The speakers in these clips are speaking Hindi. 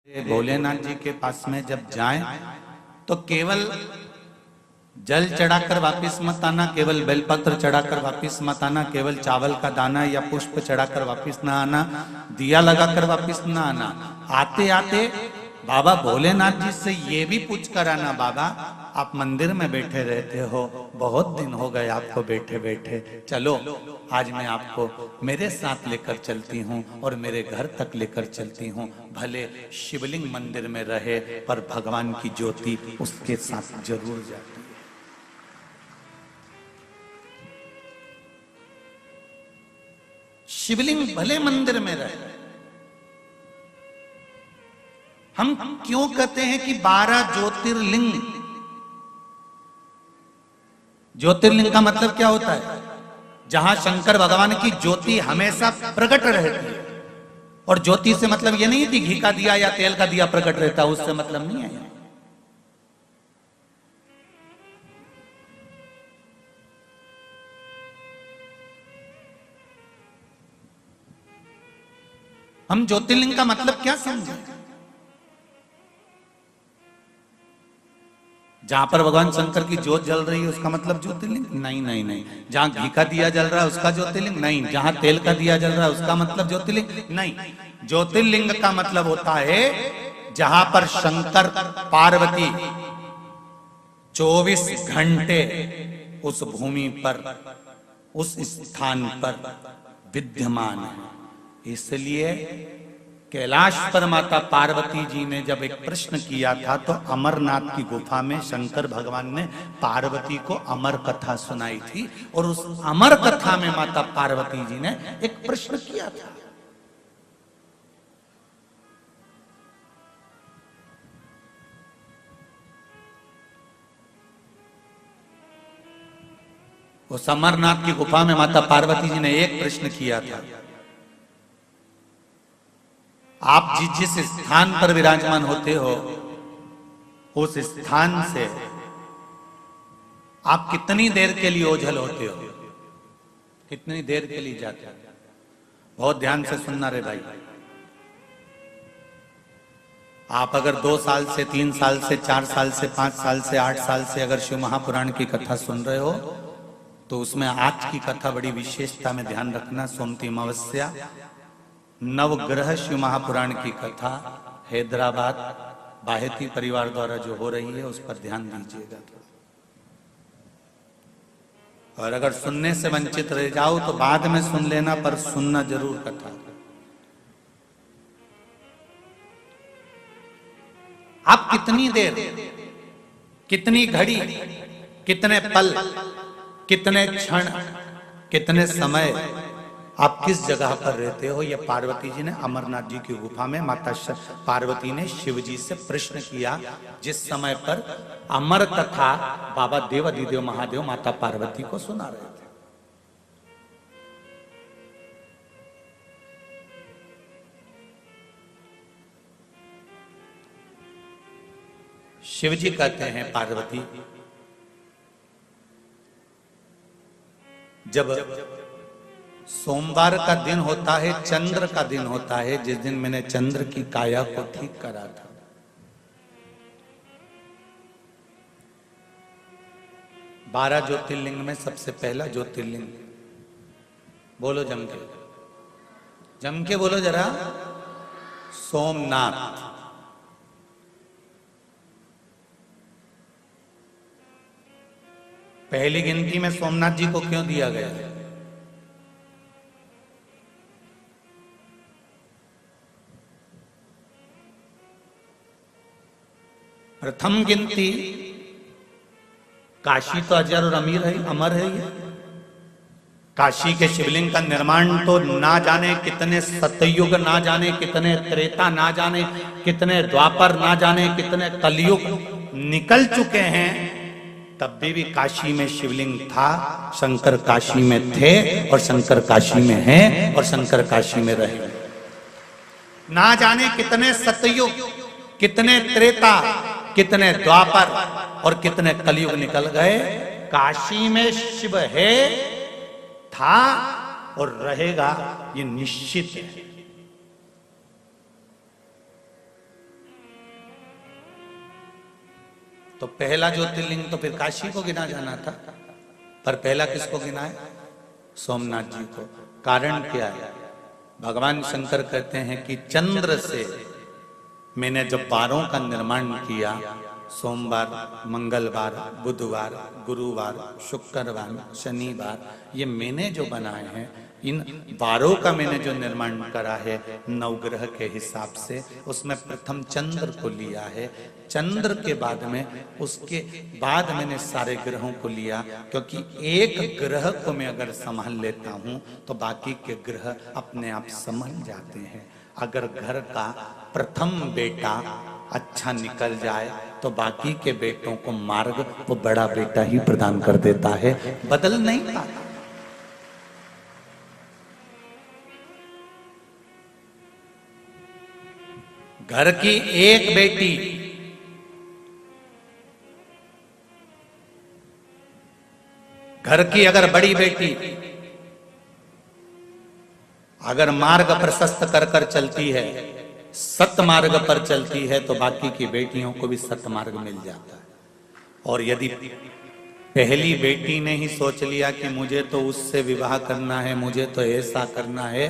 भोलेनाथ जी के पास में जब जाएं तो केवल जल चढ़ाकर वापिस मत आना, केवल बेलपत्र चढ़ाकर वापिस मत आना, केवल चावल का दाना या पुष्प चढ़ाकर वापिस ना आना, दिया लगाकर वापिस ना आना। आते आते बाबा भोलेनाथ जी से ये भी पूछ कर आना, बाबा आप मंदिर में बैठे रहते हो, बहुत दिन हो गए आपको बैठे बैठे, चलो आज मैं आपको मेरे साथ लेकर चलती हूँ और मेरे घर तक लेकर चलती हूँ। भले शिवलिंग मंदिर में रहे पर भगवान की ज्योति उसके साथ जरूर जाती है। शिवलिंग भले मंदिर में रहे। हम क्यों कहते हैं कि 12 ज्योतिर्लिंग? ज्योतिर्लिंग का मतलब क्या होता है? जहां शंकर भगवान की ज्योति हमेशा प्रकट रहती है। और ज्योति से मतलब ये नहीं कि घी का दिया या तेल का दिया प्रकट रहता है, उससे मतलब नहीं है। हम ज्योतिर्लिंग का मतलब क्या समझे? जहां पर भगवान शंकर की ज्योत जल रही है उसका मतलब ज्योतिर्लिंग? नहीं नहीं नहीं। जहां घी का दिया जल रहा है उसका ज्योतिर्लिंग? नहीं। जहां तेल का दिया जल रहा है उसका मतलब ज्योतिर्लिंग? नहीं। ज्योतिर्लिंग का मतलब होता है जहां पर शंकर पार्वती 24 घंटे उस भूमि पर, उस स्थान पर विद्यमान है। इसलिए कैलाश पर माता पार्वती जी ने जब एक प्रश्न किया था तो अमरनाथ की गुफा में शंकर भगवान ने पार्वती को अमर कथा सुनाई थी और उस अमर कथा में माता पार्वती जी ने एक प्रश्न किया था। उस अमरनाथ की गुफा में माता पार्वती जी ने एक प्रश्न किया था, आप जिस स्थान पर विराजमान होते हो उस स्थान से आप कितनी देर के लिए ओझल होते हो, कितनी देर के लिए जाते हो? बहुत ध्यान से सुनना रे भाई। आप अगर 2 साल से 3 साल से 4 साल से 5 साल से 8 साल से अगर शिव महापुराण की कथा सुन रहे हो तो उसमें आज की कथा बड़ी विशेषता में ध्यान रखना। सोमती अमावस्या नवग्रह शिव महापुराण की कथा हैदराबाद बाहेती परिवार द्वारा जो हो रही है उस पर ध्यान दीजिएगा। और अगर सुनने से वंचित रह जाओ तो बाद में सुन लेना, पर सुनना जरूर कथा। आप कितनी देर, कितनी घड़ी, कितने पल, कितने क्षण, कितने समय आप किस जगह पर रहते हो, यह पार्वती जी ने अमरनाथ जी की गुफा में माता पार्वती ने शिव जी से प्रश्न किया, जिस समय पर अमर कथा बाबा देवाधिदेव महादेव माता पार्वती को सुना रहे थे। शिव जी कहते हैं पार्वती, जब सोमवार का दिन होता है, चंद्र का दिन होता है, जिस दिन मैंने चंद्र की काया को ठीक करा था, बारह ज्योतिर्लिंग में सबसे पहला ज्योतिर्लिंग, बोलो जम के, जम के बोलो जरा, सोमनाथ। पहली गिनती में सोमनाथ जी को क्यों दिया गया? प्रथम गिनती काशी तो अजर और अमीर है, अमर है। ये काशी के शिवलिंग का निर्माण तो ना जाने कितने सतयुग, ना जाने कितने त्रेता, ना जाने कितने द्वापर, ना जाने कितने कलयुग निकल चुके हैं, तब भी काशी में शिवलिंग था। शंकर काशी में थे और शंकर काशी में हैं और शंकर काशी में रहे। ना जाने कितने सतयुग, कितने त्रेता, कितने द्वापर और कितने कलयुग निकल गए, काशी में शिव है, था और रहेगा, ये निश्चित है। तो पहला ज्योतिर्लिंग तो फिर काशी को गिना जाना था, पर पहला किसको गिना है? सोमनाथ जी को। कारण क्या है? भगवान शंकर कहते हैं कि चंद्र से मैंने जब वारों का निर्माण किया, सोमवार, मंगलवार, बुधवार, गुरुवार, शुक्रवार, शनिवार, ये मैंने जो बनाए हैं, इन वारों का मैंने जो निर्माण करा है नवग्रह के हिसाब से, उसमें प्रथम चंद्र को लिया है, चंद्र के बाद में उसके बाद मैंने सारे ग्रहों को लिया, क्योंकि एक ग्रह को मैं अगर संभाल लेता हूं तो बाकी के ग्रह अपने आप संभल जाते हैं। अगर घर का प्रथम बेटा अच्छा निकल जाए तो बाकी के बेटों को मार्ग वो बड़ा बेटा ही प्रदान कर देता है, बदल नहीं पाता। घर की एक बेटी घर की अगर बड़ी बेटी अगर मार्ग प्रशस्त कर कर चलती है, सतमार्ग पर चलती है, तो बाकी की बेटियों को भी सतमार्ग मिल जाता है। और यदि पहली बेटी ने ही सोच लिया कि मुझे तो उससे विवाह करना है, मुझे तो ऐसा करना है,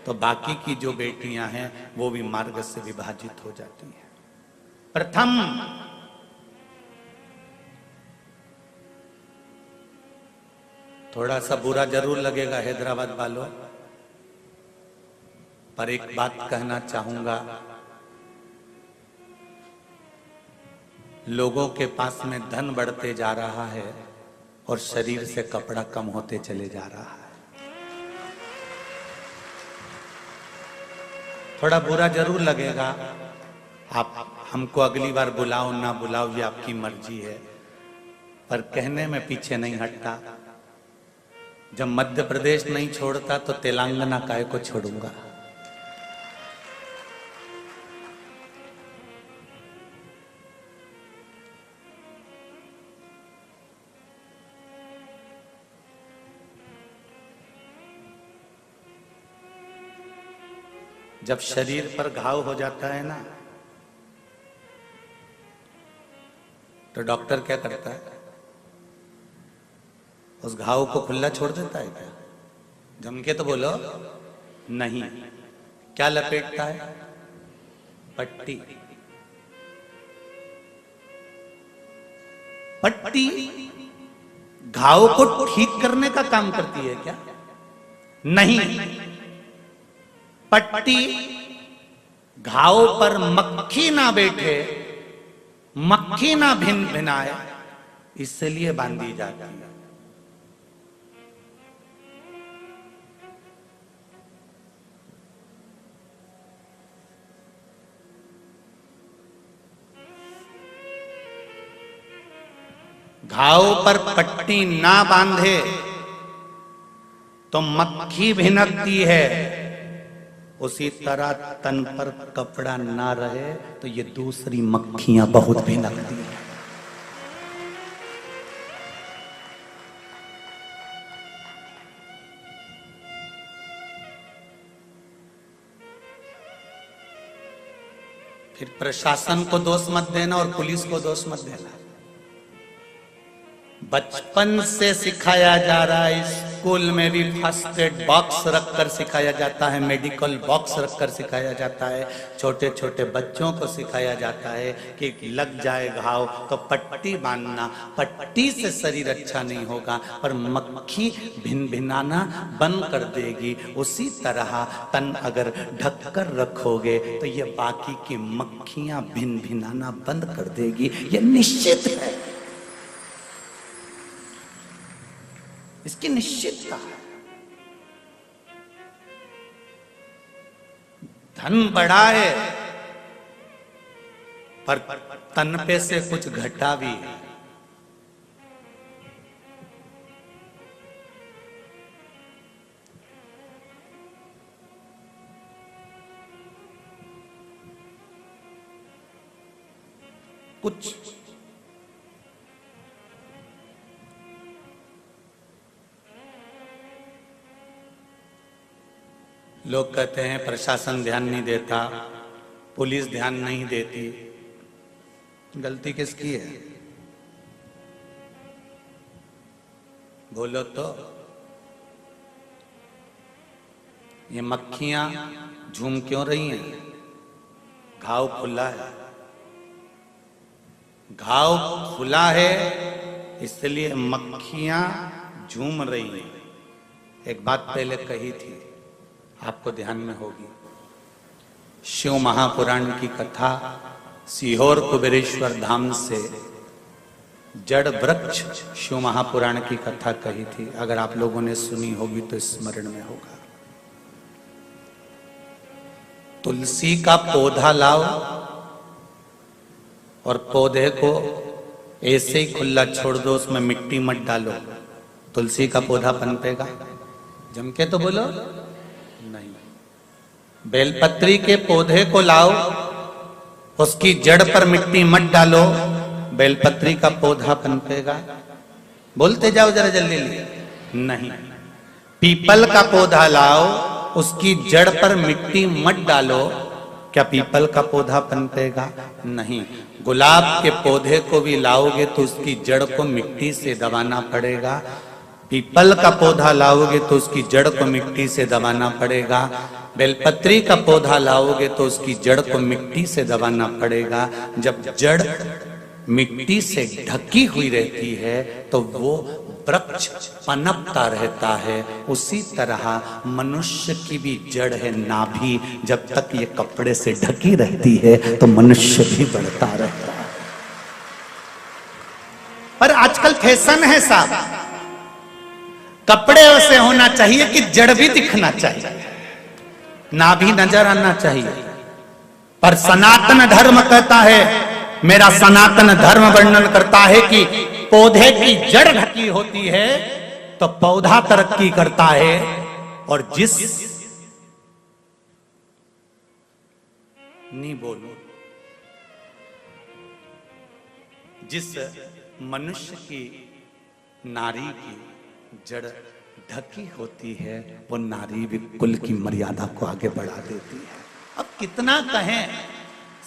तो बाकी की जो बेटियां हैं वो भी मार्ग से विभाजित हो जाती हैं। प्रथम थोड़ा सा बुरा जरूर लगेगा हैदराबाद वालों, पर एक बात कहना चाहूंगा, लोगों के पास में धन बढ़ते जा रहा है और शरीर से कपड़ा कम होते चले जा रहा है। थोड़ा बुरा जरूर लगेगा, आप हमको अगली बार बुलाओ ना बुलाओ ये आपकी मर्जी है, पर कहने में पीछे नहीं हटता। जब मध्य प्रदेश नहीं छोड़ता तो तेलंगाना काय को छोड़ूंगा। जब शरीर पर घाव हो जाता है ना, तो डॉक्टर क्या करता है? उस घाव को खुला छोड़ देता है क्या? जम के तो बोलो नहीं। क्या लपेटता है? पट्टी। पट्टी घाव को ठीक करने का काम करती है क्या? नहीं। पट्टी घाव पर मक्खी ना बैठे, मक्खी ना भिन भिनाए, इसलिए बांधी जाती है। घाव पर पट्टी ना बांधे तो मक्खी भिनकती है, उसी तरह तन पर कपड़ा ना रहे तो ये दूसरी मक्खियां बहुत भिनकती हैं। फिर प्रशासन को दोष मत देना और पुलिस को दोष मत देना। बचपन से सिखाया जा रहा है, स्कूल में भी फर्स्ट एड बॉक्स रखकर सिखाया जाता है, मेडिकल बॉक्स रखकर सिखाया जाता है, छोटे छोटे बच्चों को सिखाया जाता है कि लग जाए घाव तो पट्टी बांधना, पट्टी से शरीर अच्छा नहीं होगा पर मक्खी भिन भिनाना बंद कर देगी। उसी तरह तन अगर ढक कर रखोगे तो ये बाकी की मक्खियां भिन भिनाना बंद कर देगी, ये निश्चित है, इसकी निश्चितता है। धन बढ़ा है पर तन पे से कुछ घटा भी है। कुछ लोग कहते हैं प्रशासन ध्यान नहीं देता, पुलिस ध्यान नहीं देती। गलती किसकी है? बोलो तो। ये मक्खियां झूम क्यों रही हैं? घाव खुला है। घाव खुला है इसलिए मक्खियां झूम रही हैं। एक बात पहले कही थी, आपको ध्यान में होगी। शिव महापुराण की कथा सीहोर कुबेरेश्वर धाम से जड़ वृक्ष शिव महापुराण की कथा कही थी। अगर आप लोगों ने सुनी होगी तो स्मरण में होगा। तुलसी का पौधा लाओ और पौधे को ऐसे ही खुला छोड़ दो, उसमें मिट्टी मत डालो, तुलसी का पौधा पनपेगा? जम के तो बोलो नहीं। बेलपत्री के पौधे को लाओ, उसकी जड़ पर मिट्टी मत डालो, बेलपत्री का पौधा पनपेगा? बोलते जाओ जरा जल्दी नहीं। पीपल का पौधा लाओ, उसकी जड़ पर मिट्टी मत डालो, क्या पीपल का पौधा पनपेगा? नहीं। गुलाब के पौधे को भी लाओगे तो उसकी जड़ को मिट्टी से दबाना पड़ेगा। पीपल का पौधा लाओगे तो उसकी जड़ को मिट्टी से दबाना पड़ेगा। बेलपत्री का पौधा लाओगे तो उसकी जड़ को मिट्टी से दबाना पड़ेगा। जब जड़ मिट्टी से ढकी हुई रहती है तो वो वृक्ष पनपता रहता है। उसी तरह मनुष्य की भी जड़ है नाभि, जब तक ये कपड़े से ढकी रहती है तो मनुष्य भी बढ़ता रहता है। पर आजकल फैशन है साहब, कपड़े ऐसे होना चाहिए कि जड़ भी दिखना चाहिए, नाभि नजर आना चाहिए। पर सनातन धर्म कहता है, मेरा सनातन धर्म वर्णन करता है कि पौधे की जड़ ढकी होती है तो पौधा तरक्की करता है। और जिस मनुष्य की नारी की जड़ ढकी होती है वो नारी भी कुल की मर्यादा को आगे बढ़ा देती है। अब कितना कहें,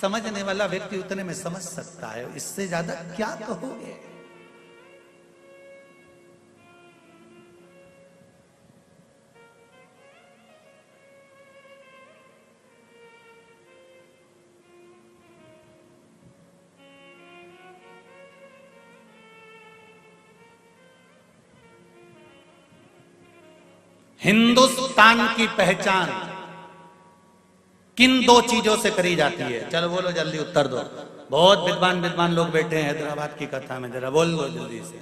समझने वाला व्यक्ति उतने में समझ सकता है, इससे ज्यादा क्या कहोगे। हिंदुस्तान की पहचान किन दो चीजों से करी जाती है? चलो बोलो जल्दी उत्तर दो। बहुत विद्वान विद्वान लोग बैठे हैं हैदराबाद की कथा में, जरा बोल लो जल्दी से।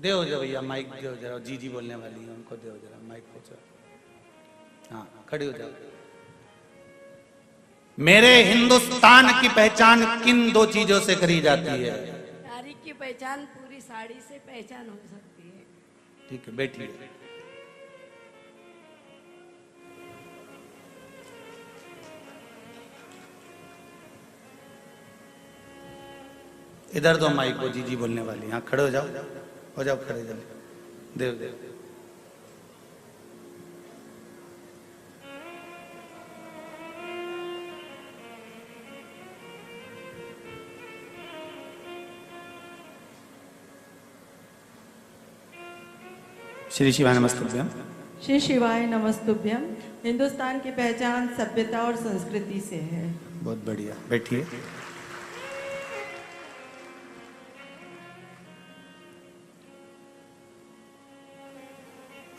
दो जरा भैया माइक दो जरा, जी बोलने वाली है उनको दो जरा माइक पहुंचो। हाँ खड़ी हो जाओ। मेरे हिंदुस्तान की पहचान किन दो चीजों से करी जाती है? नारी की पहचान पूरी साड़ी से पहचान हो सकती है। ठीक है बैठिए। इधर दो माइक को, जी बोलने वाली। हाँ खड़े हो जाओ, हो जाओ खड़े जल्दी। देव देव श्री शिवाय नमस्तुभ्यम। श्री शिवाय नमस्तुभ्यम। हिंदुस्तान की पहचान सभ्यता और संस्कृति से है। बहुत बढ़िया, बैठिए।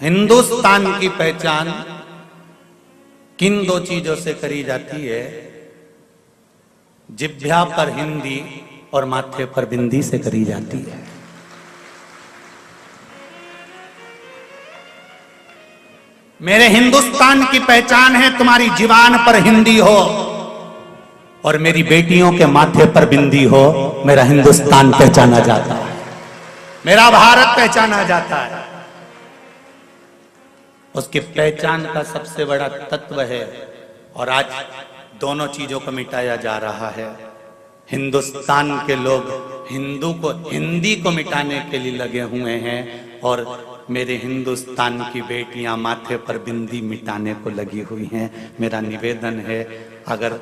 हिंदुस्तान की पहचान किन दो चीजों से करी जाती है? जिह्वा पर हिंदी और माथे पर बिंदी से करी जाती है। मेरे हिंदुस्तान की पहचान है तुम्हारी जीवान पर हिंदी हो और मेरी बेटियों के माथे पर बिंदी हो। मेरा हिंदुस्तान पहचाना जाता है, मेरा भारत पहचाना जाता है। उसकी पहचान का सबसे बड़ा तत्व है और आज दोनों चीजों को मिटाया जा रहा है। हिंदुस्तान के लोग हिंदी को मिटाने के लिए लगे हुए हैं और मेरे हिंदुस्तान की बेटियां माथे पर बिंदी मिटाने को लगी हुई हैं। मेरा निवेदन है अगर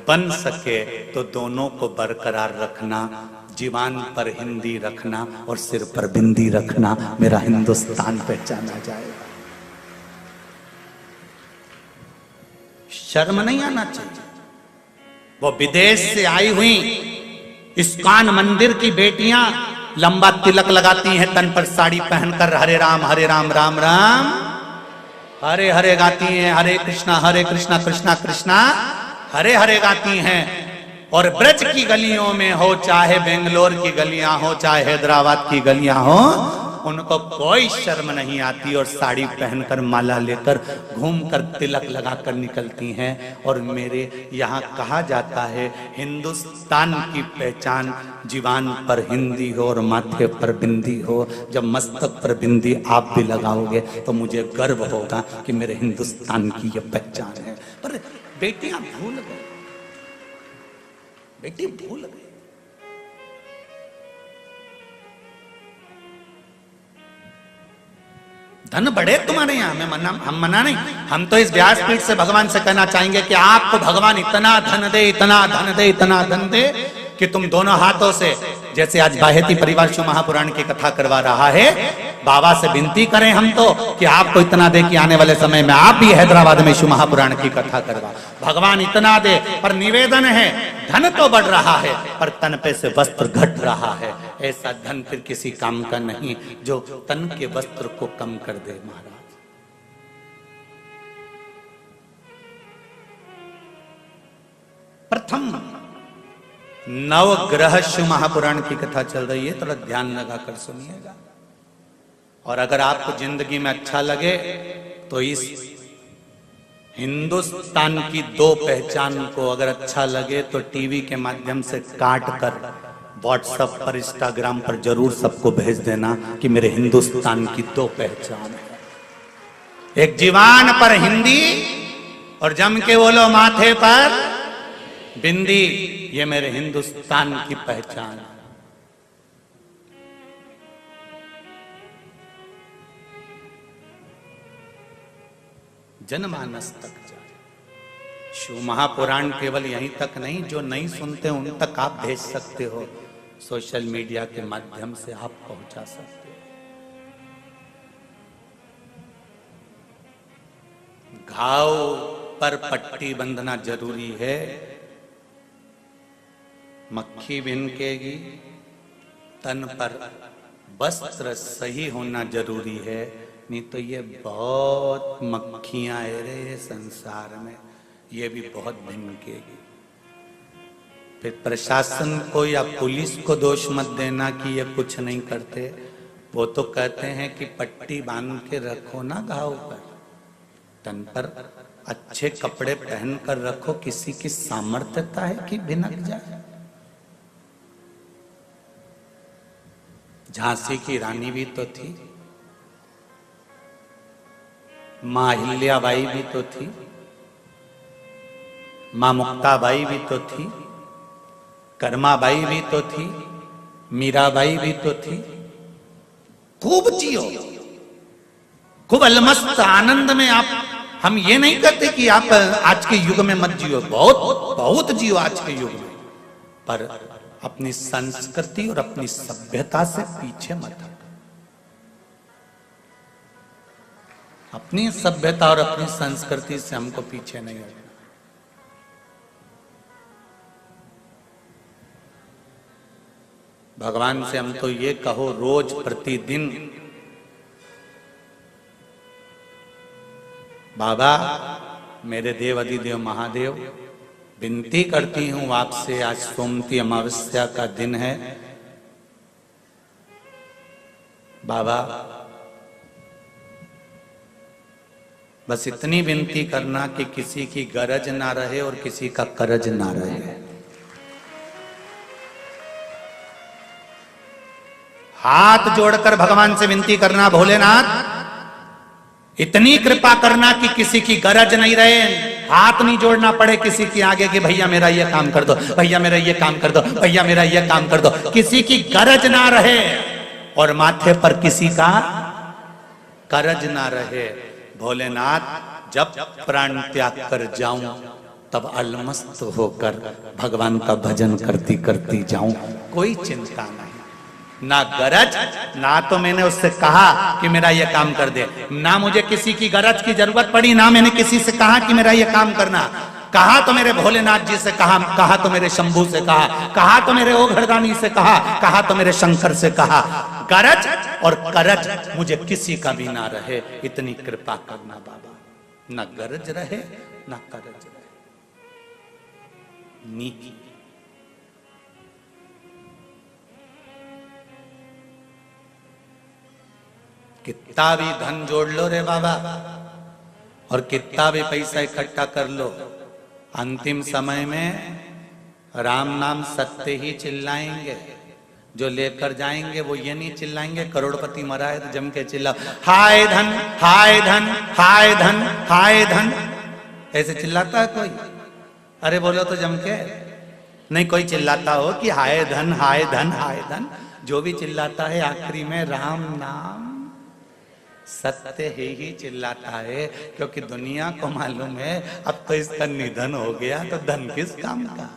बन सके तो दोनों को बरकरार रखना, जीवान पर हिंदी रखना और सिर पर बिंदी रखना, मेरा हिंदुस्तान पहचाना जाएगा। शर्म नहीं आना चाहिए। वो विदेश से आई हुई इस्कॉन मंदिर की बेटियां लंबा तिलक लगाती हैं, तन पर साड़ी पहनकर हरे राम राम राम हरे हरे गाती हैं, हरे कृष्णा कृष्णा कृष्णा हरे हरे गाती हैं। और ब्रज की गलियों में हो, चाहे बेंगलोर की गलियां हो, चाहे हैदराबाद की गलियां हो, उनको कोई शर्म नहीं आती और साड़ी पहनकर माला लेकर घूमकर तिलक लगाकर निकलती हैं। और मेरे यहाँ कहा जाता है हिंदुस्तान की पहचान जीवान पर हिंदी हो और माथे पर बिंदी हो। जब मस्तक पर बिंदी आप भी लगाओगे तो मुझे गर्व होगा कि मेरे हिंदुस्तान की यह पहचान है। पर बेटियां भूल गई, बेटी भूल गई। धन बढ़े तुम्हारे यहाँ, हम मना नहीं। हम तो इस व्यासपीठ से भगवान से कहना चाहेंगे कि आपको भगवान इतना धन दे, इतना धन दे, इतना धन दे कि तुम दोनों हाथों से, जैसे आज बाहेती परिवार शिव महापुराण की कथा करवा रहा है, बाबा से विनती करें हम तो कि आपको इतना दे कि आने वाले समय में आप भी हैदराबाद में शिव महापुराण की कथा करवा। भगवान इतना दे, पर निवेदन है धन तो बढ़ रहा है पर तन पे से वस्त्र घट रहा है। ऐसा धन फिर किसी काम का नहीं जो तन के वस्त्र को कम कर दे। महाराज प्रथम नवग्रह शिव महापुराण की कथा चल रही है, थोड़ा ध्यान लगाकर सुनिएगा। और अगर आपको जिंदगी में अच्छा लगे तो इस हिंदुस्तान की दो पहचान को अगर अच्छा लगे तो टीवी के माध्यम से काट कर व्हाट्सएप पर, इंस्टाग्राम पर जरूर सबको भेज देना कि मेरे हिंदुस्तान की दो पहचान है। एक जीवान पर हिंदी और जम के बोलो माथे पर बिंदी, ये मेरे हिंदुस्तान की पहचान है। जनमानस तक जाए। शिव महापुराण केवल यहीं तक नहीं, जो नहीं सुनते उन तक आप भेज सकते हो, सोशल मीडिया के माध्यम से आप पहुंचा सकते हो। घाव पर पट्टी बंधना जरूरी है, मक्खी भिनकेगी, तन पर वस्त्र सही होना जरूरी है, नहीं तो ये बहुत मक्खियां है रे संसार में, ये भी बहुत भिनकेगी। फिर प्रशासन को या पुलिस को दोष मत देना कि ये कुछ नहीं करते। वो तो कहते हैं कि पट्टी बांध के रखो ना घाव पर, तन पर अच्छे कपड़े पहन कर रखो। किसी की सामर्थ्यता है कि भिनक जाए। झांसी की रानी भी तो थी, मां अहिल्याबाई भी तो थी, मां मुक्ताबाई भी तो थी, कर्माबाई भी तो थी, मीराबाई भी तो थी। खूब जियो, खूब अलमस्त आनंद में आप। हम ये नहीं कहते कि आप आज के युग में मत जियो, बहुत बहुत जियो आज के युग में, पर अपनी संस्कृति और अपनी सभ्यता से पीछे मत हटो। अपनी सभ्यता और अपनी संस्कृति से हमको पीछे नहीं हटना। भगवान से हम तो ये कहो रोज प्रतिदिन, बाबा मेरे देव अधिदेव महादेव, विनती करती हूं आपसे, आज सोमती अमावस्या का दिन है, बाबा बस इतनी विनती करना कि किसी की गरज ना रहे और किसी का करज ना रहे। हाथ जोड़कर भगवान से विनती करना, भोलेनाथ इतनी कृपा करना कि किसी की गरज नहीं रहे, हाथ नहीं जोड़ना पड़े किसी के आगे कि भैया मेरा ये काम कर दो, भैया मेरा ये काम कर दो, भैया मेरा ये काम कर दो। किसी की गरज ना रहे और माथे पर किसी का करज ना रहे। भोलेनाथ जब प्राण त्याग कर जाऊं तब अलमस्त होकर भगवान का भजन करती करती जाऊं, कोई चिंता नहीं। ना गरज, ना तो मैंने उससे कहा कि मेरा ये काम कर दे, ना मुझे किसी की गरज की जरूरत पड़ी, ना मैंने किसी से कहा कि मेरा ये काम करना। कहा तो मेरे भोलेनाथ जी से कहा तो मेरे शंभू से कहा तो मेरे ओघरदानी से कहा तो मेरे शंकर से कहा। गरज और करज मुझे किसी का भी ना रहे, इतनी कृपा करना बाबा। ना गरज रहे ना करज रहे। नीति कितना भी धन जोड़ लो रे बाबा, और कितना भी पैसा इकट्ठा कर लो, अंतिम समय में राम नाम सत्य ही चिल्लाएंगे। जो लेकर जाएंगे वो ये नहीं चिल्लाएंगे करोड़पति मरा है तो जम के चिल्ला हाय धन हाय धन हाय धन हाय धन, ऐसे चिल्लाता है कोई? अरे बोलो तो जम के। नहीं कोई चिल्लाता हो कि हाय धन हाय धन हाय धन। जो भी चिल्लाता है आखिरी में राम नाम सत्य ही चिल्लाता है, क्योंकि दुनिया को मालूम है अब तो इसका निधन हो गया तो धन किस काम का।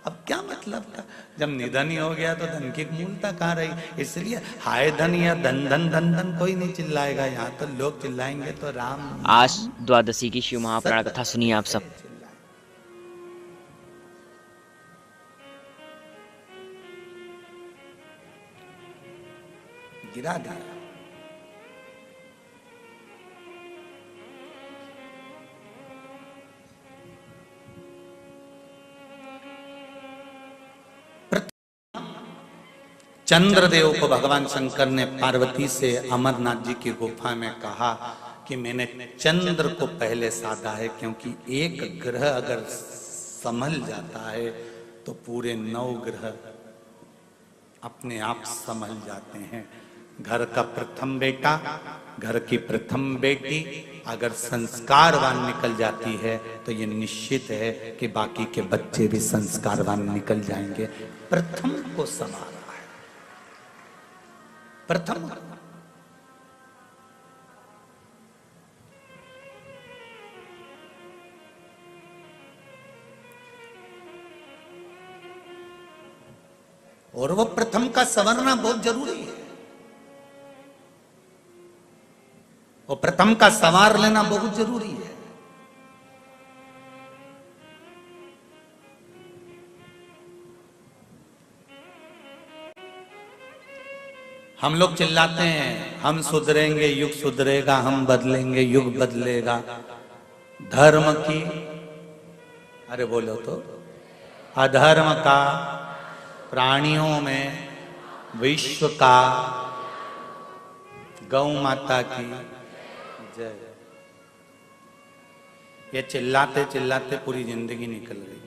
अब क्या मतलब था, जब निधन ही हो गया तो धन की मूलता कहाँ रही। इसलिए हाय धन या धन धन धन धन कोई नहीं चिल्लाएगा, यहाँ तो लोग चिल्लाएंगे तो राम। आज द्वादशी की शिव महापुराण कथा सुनिए आप सब। गिरा दिया। चंद्रदेव को भगवान शंकर ने पार्वती से अमरनाथ जी की गुफा में कहा कि मैंने चंद्र को पहले साधा है, क्योंकि एक ग्रह अगर संभल जाता है तो पूरे 9 ग्रह अपने आप संभल जाते हैं। घर का प्रथम बेटा, घर की प्रथम बेटी अगर संस्कारवान निकल जाती है तो ये निश्चित है कि बाकी के बच्चे भी संस्कारवान निकल जाएंगे। प्रथम को संभाला है, प्रथम। और वो प्रथम का संवरना बहुत जरूरी है, वो प्रथम का संवार लेना बहुत जरूरी है। हम लोग चिल्लाते हैं हम सुधरेंगे युग सुधरेगा, हम बदलेंगे युग बदलेगा। धर्म की, अरे बोलो तो, अधर्म का, प्राणियों में, विश्व का, गौ माता की जय। ये चिल्लाते चिल्लाते पूरी जिंदगी निकल गई।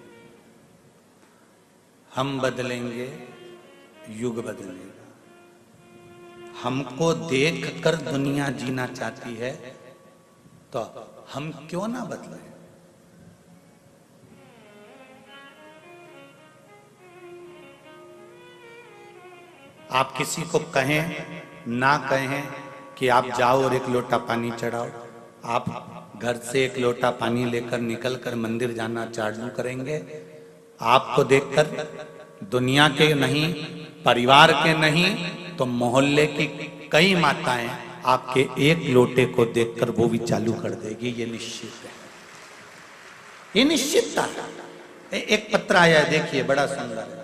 हम बदलेंगे युग बदलेगा। हमको देखकर दुनिया जीना चाहती है तो हम क्यों ना बदलें। आप किसी को कहें ना कहें कि आप जाओ और 1 लोटा पानी चढ़ाओ, आप घर से 1 लोटा पानी लेकर निकलकर मंदिर जाना चालू करेंगे, आपको देखकर दुनिया के नहीं, परिवार के नहीं तो मोहल्ले की कई माताएं आपके 1 लोटे को देखकर वो भी चालू कर देगी। ये निश्चित है, ये निश्चित था। एक पत्र आया है, देखिए बड़ा सुंदर है।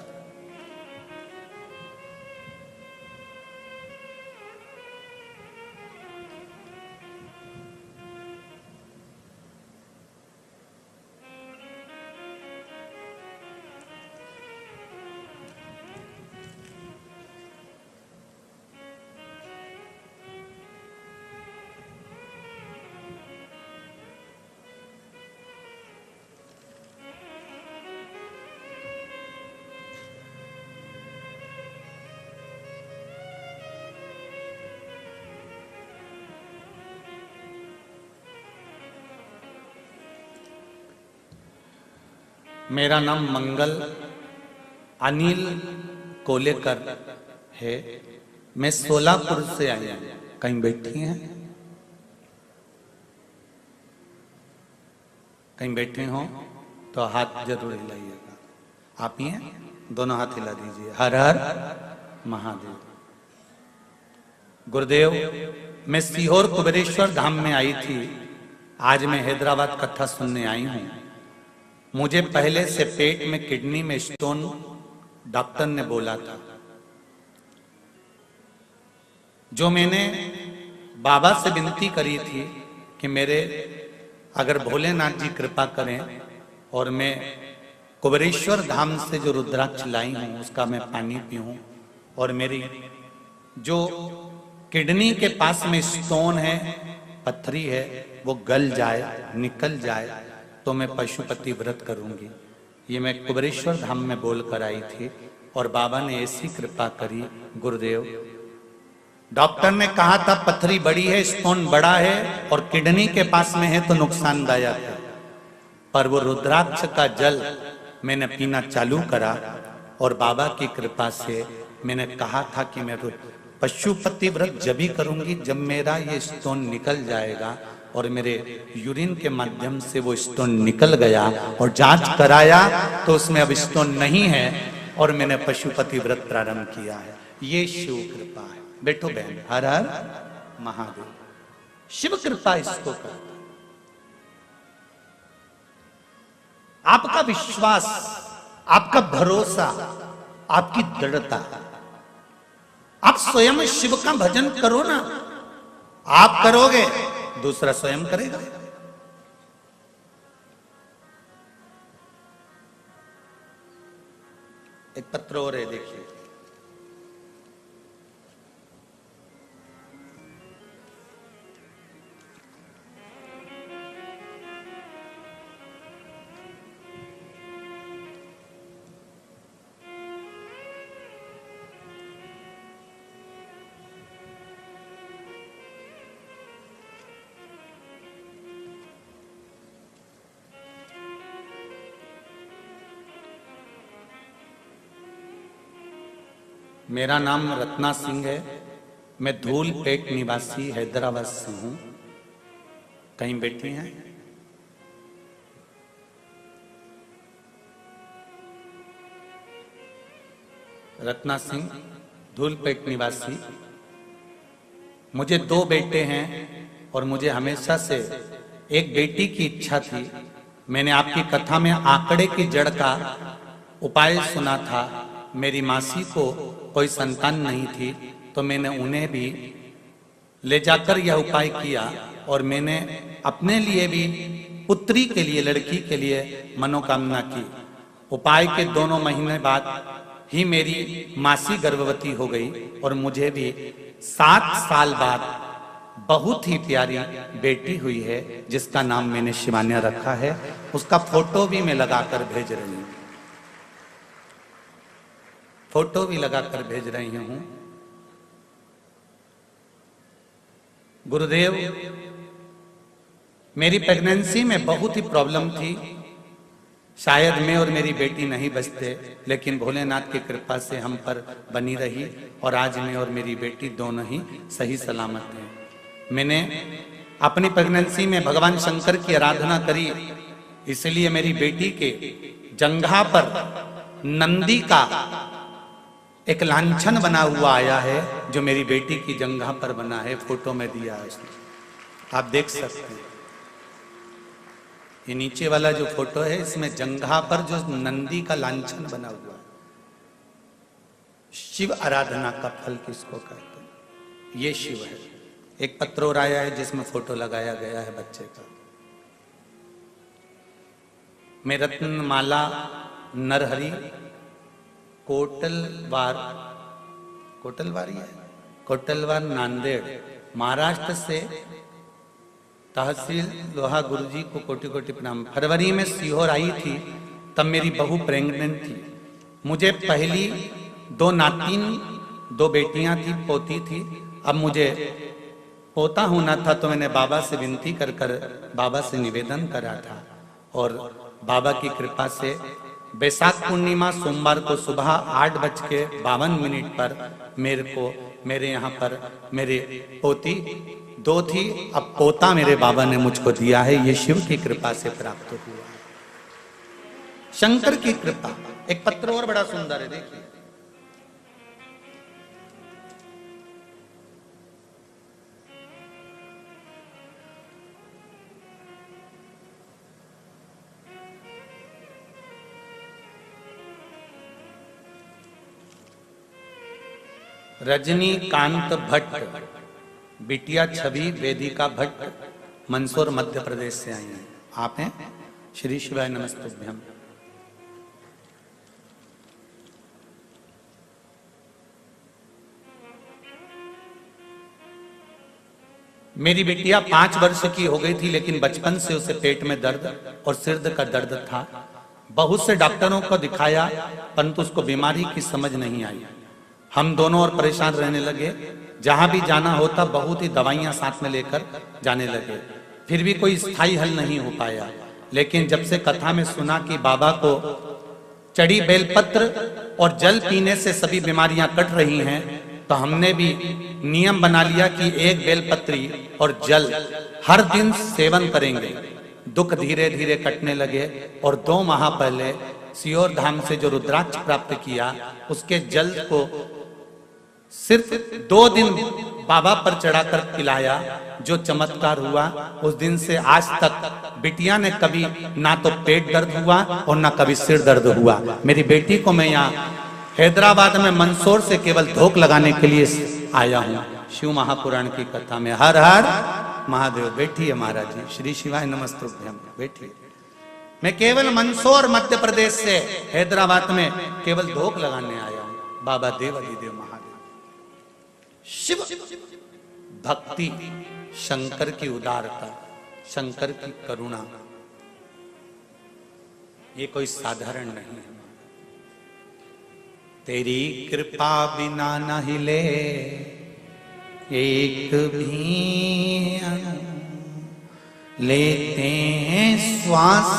मेरा नाम मंगल अनिल कोलेकर है। मैं सोलापुर से आई हूं। कहीं बैठी हैं? कहीं बैठे हो? तो हाथ जरूर हिलाइएगा। आप ही हैं, दोनों हाथ हिला दीजिए। हर हर महादेव। गुरुदेव, मैं सीहोर कुबेरेश्वर धाम में आई थी, आज मैं हैदराबाद कथा सुनने आई हूं। मुझे पहले से पेट में किडनी में स्टोन डॉक्टर ने बोला था, जो मैंने बाबा से विनती करी थी कि मेरे अगर भोलेनाथ जी कृपा करें और मैं कुबेरेश्वर धाम से जो रुद्राक्ष लाई हूं उसका मैं पानी पीऊं और मेरी जो किडनी के पास में स्टोन है, पत्थरी है, वो गल जाए, निकल जाए, तो मैं पशुपति व्रत करूंगी। ये मैं कुबेरेश्वर धाम में बोल कर आई थी और बाबा ने ऐसी कृपा करी। गुरुदेव, डॉक्टर ने कहा था पत्थरी बड़ी है, स्टोन बड़ा है और किडनी के पास में है तो नुकसानदायक है, पर वो रुद्राक्ष का जल मैंने पीना चालू करा और बाबा की कृपा से मैंने कहा था कि मैं पशुपति व्रत जब भी करूंगी जब मेरा ये स्टोन निकल जाएगा, और मेरे यूरिन के माध्यम से वो स्टोन निकल गया और जांच कराया तो उसमें अब स्टोन नहीं है और मैंने पशुपति व्रत प्रारंभ किया है। ये शिव कृपा है। बैठो बहन। हर हर महादेव। शिव कृपा इसको करता। आपका विश्वास, आपका भरोसा, आपकी दृढ़ता, आप स्वयं शिव का भजन करो ना। आप करोगे, दूसरा स्वयं करेगा। एक पत्र और है, देखिए। मेरा नाम रत्ना सिंह है। मैं धूलपेट निवासी हैदराबाद से हूं। कहीं बैठी हैं? रत्ना सिंह, धूलपेट निवासी। मुझे 2 बेटे हैं और मुझे हमेशा से एक बेटी की इच्छा थी। मैंने आपकी कथा में आंकड़े की जड़ का उपाय सुना था। मेरी मासी को कोई संतान नहीं थी तो मैंने उन्हें भी ले जाकर यह उपाय किया और मैंने अपने लिए भी पुत्री के लिए, लड़की के लिए मनोकामना की। उपाय के 2 महीने बाद ही मेरी मासी गर्भवती हो गई और मुझे भी 7 साल बाद बहुत ही प्यारी बेटी हुई है, जिसका नाम मैंने शिवान्या रखा है। उसका फोटो भी मैं लगाकर भेज रही हूँ, फोटो भी लगाकर भेज रही हूं। गुरुदेव, मेरी प्रेगनेंसी में बहुत ही प्रॉब्लम थी। शायद मैं और मेरी बेटी नहीं बचते, लेकिन भोलेनाथ की कृपा से हम पर बनी रही और आज मैं और मेरी बेटी दोनों ही सही सलामत हैं। मैंने अपनी प्रेगनेंसी में भगवान शंकर की आराधना करी, इसलिए मेरी बेटी के जंघा पर नंदी का एक लांछन बना हुआ आया है, जो मेरी बेटी की जंघा पर बना है। फोटो में दिया है उसने, आप देख सकते हैं। ये नीचे वाला जो फोटो है, इसमें जंघा पर जो नंदी का लांछन बना हुआ है। शिव आराधना का फल किसको कहते हैं? ये शिव है। एक पत्र और आया है जिसमें फोटो लगाया गया है बच्चे का। मैं रत्नमाला नरहरी कोटलवार नांदेड़ महाराष्ट्र से तहसील लोहा गुरुजी को कोटि कोटि प्रणाम। फरवरी में सीहोर आई थी, तब मेरी बहू प्रेग्नेंट थी। मुझे पहली 2 नातिन, 2 बेटियां थी, पोती थी। अब मुझे पोता होना था तो मैंने बाबा से विनती कर बाबा से निवेदन करा था और बाबा की कृपा से बैसाख पूर्णिमा सोमवार को सुबह 8:52 पर मेरे यहाँ पर मेरे पोती 2 थी, अब पोता मेरे बाबा ने मुझको दिया है। ये शिव की कृपा से प्राप्त हुआ। शंकर की कृपा। एक पत्र और बड़ा सुंदर है, देखिए। रजनीकांत भट्ट, बिटिया छवि वेदिका भट्ट, मंदसौर मध्य प्रदेश से आई हैं। आप हैं? श्री शिवाय नमस्तुभ्यम। मेरी बिटिया 5 वर्ष की हो गई थी, लेकिन बचपन से उसे पेट में दर्द और सिर का दर्द था। बहुत से डॉक्टरों को दिखाया, परंतु उसको बीमारी की समझ नहीं आई। हम दोनों और परेशान रहने लगे। जहां भी जाना होता बहुत ही दवाइयां साथ में लेकर जाने लगे, फिर भी कोई स्थायी हल नहीं हो पाया। लेकिन जब से कथा में सुना कि बाबा को चढ़ी बेलपत्र और जल पीने से सभी बीमारियां कट रही हैं, तो हमने भी नियम बना लिया कि एक बेलपत्री और जल हर दिन सेवन करेंगे। दुख धीरे धीरे कटने लगे और 2 माह पहले सियोर धाम से जो रुद्राक्ष प्राप्त किया, उसके जल को सिर्फ 2 दिन बाबा पर चढ़ाकर पिलाया। जो चमत्कार हुआ, उस दिन से आज तक बिटिया ने कभी ना तो पेट दर्द हुआ और ना कभी सिर दर्द हुआ। मेरी बेटी को मैं यहाँ हैदराबाद में मंदसौर से केवल धोख लगाने के लिए आया हूँ। शिव महापुराण की कथा में हर हर महादेव। बैठिए महाराज जी, श्री शिवाय नमस्तुभ्यम। बैठिए। मैं केवल मंदसौर मध्य प्रदेश से हैदराबाद में केवल धोख लगाने आया हूँ। बाबा देवाधिदेव महादेव। शिव भक्ति, शंकर की उदारता, शंकर की करुणा, ये कोई साधारण नहीं है। तेरी कृपा बिना न हिले एक भी लेते हैं श्वास,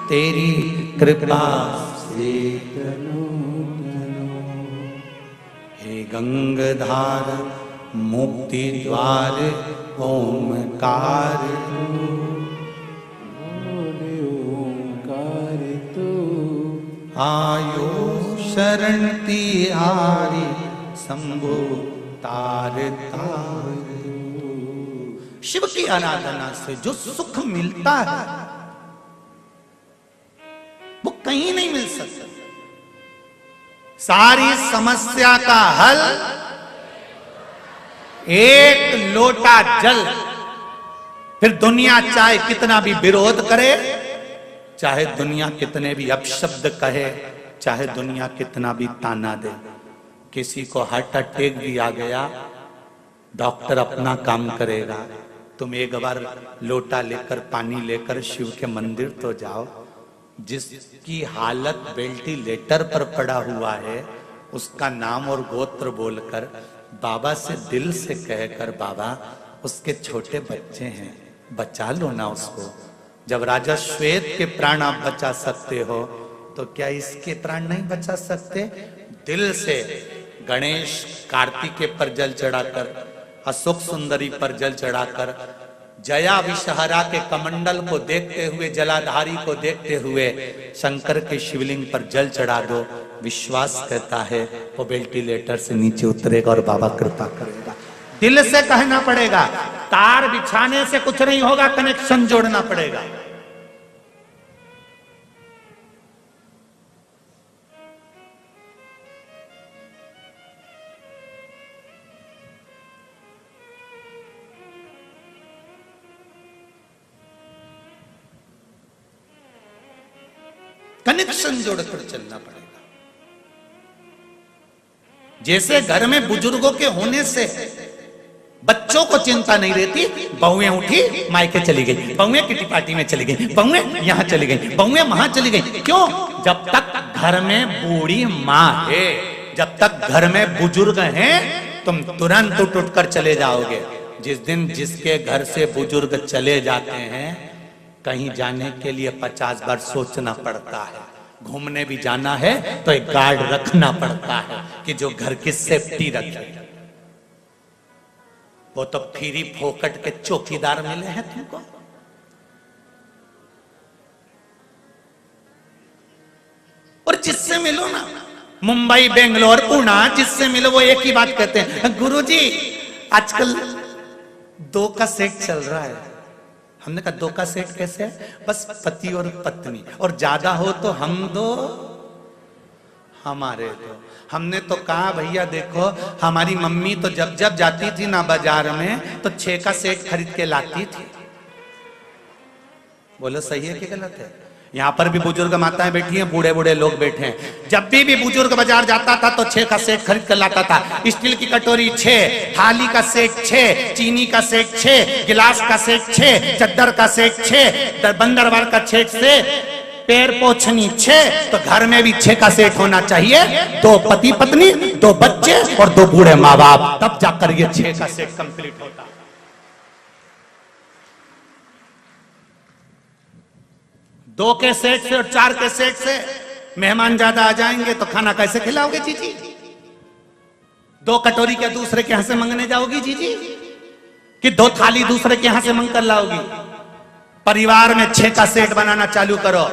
तेरी कृपा से हे गंगाधार मुक्ति द्वार ओमकार आयो शरण तिहारी शंभु तार तार। शिव की आराधना से जो सुख मिलता है वो कहीं नहीं मिल सकता। सारी समस्या का हल एक लोटा जल। फिर दुनिया चाहे कितना भी विरोध करे, चाहे दुनिया कितने भी अपशब्द कहे, चाहे दुनिया कितना भी ताना दे। किसी को हार्ट अटैक भी आ गया, डॉक्टर अपना काम करेगा। तुम एक बार लोटा लेकर पानी लेकर शिव के मंदिर तो जाओ। जिसकी हालत वेंटिलेटर पर पड़ा हुआ है, उसका नाम और गोत्र बोलकर बाबा से दिल से कहकर, बाबा उसके छोटे बच्चे हैं, बचा लो ना उसको। जब राजा श्वेत के प्राण आप बचा सकते हो, तो क्या इसके प्राण नहीं बचा सकते? दिल से गणेश कार्तिकेय पर जल चढ़ाकर, अशोक सुंदरी पर जल चढ़ाकर, जया विषहरा के कमंडल को देखते हुए, जलाधारी को देखते हुए शंकर के शिवलिंग पर जल चढ़ा दो। विश्वास कहता है वो वेंटिलेटर से नीचे उतरेगा और बाबा कृपा करेगा। दिल से कहना पड़ेगा, तार बिछाने से कुछ नहीं होगा, कनेक्शन जोड़ना पड़ेगा। कनेक्शन जोड़कर चलना पड़ेगा। जैसे घर में बुजुर्गों के होने से बच्चों को चिंता नहीं रहती, बहुएं उठी मायके चली गई, बहुएं किटी पार्टी में चली गई, बहुएं यहां चली गई, बहुएं वहां चली गई। क्यों? जब तक घर में बूढ़ी माँ है, जब तक घर में बुजुर्ग हैं, तुम तुरंत उठ कर चले जाओगे। जिस दिन जिसके घर से बुजुर्ग चले जाते हैं, कहीं जाने के लिए 50 बार सोचना पड़ता है। घूमने भी जाना है तो एक गार्ड रखना पड़ता है कि जो घर की सेफ्टी रखे। वो तो फ्री फोकट के चौकीदार मिले हैं तुमको। मिलो ना, मुंबई, बेंगलोर, पुणे, जिससे मिलो वो एक ही बात कहते हैं, गुरुजी आजकल 2 का सेट चल रहा है। हमने कहा 2 का सेट कैसे है? बस पति और पत्नी, और ज्यादा हो तो हम 2 हमारे 2। हमने तो कहा भैया देखो, हमारी मम्मी तो जब जब जाती थी ना बाजार में तो 6 का सेट खरीद के लाती थी। बोलो सही है कि गलत है? यहाँ पर भी बुजुर्ग माताएं बैठी हैं, बूढ़े बूढ़े लोग बैठे हैं। जब भी बुजुर्ग बाजार जाता था तो 6 का सेट खरीद कर लाता था। स्टील की कटोरी 6, थाली का सेट 6, चीनी का सेट 6, गिलास का सेट 6, चद्दर का सेट 6, बंदरवाल का सेट से पैर पोछनी 6, तो घर में भी 6 का सेट होना चाहिए। 2 पति पत्नी, 2 बच्चे और 2 बूढ़े माँ बाप, तब जाकर ये 6 का सेट कंप्लीट होता। 2 के सेट से और 4 के सेट से मेहमान ज्यादा आ जाएंगे तो खाना कैसे खिलाओगे जीजी? 2 कटोरी क्या दूसरे के यहां से मंगने जाओगी जीजी? कि 2 थाली दूसरे के यहां से मंग कर लाओगी? परिवार में 6 का सेट बनाना चालू करो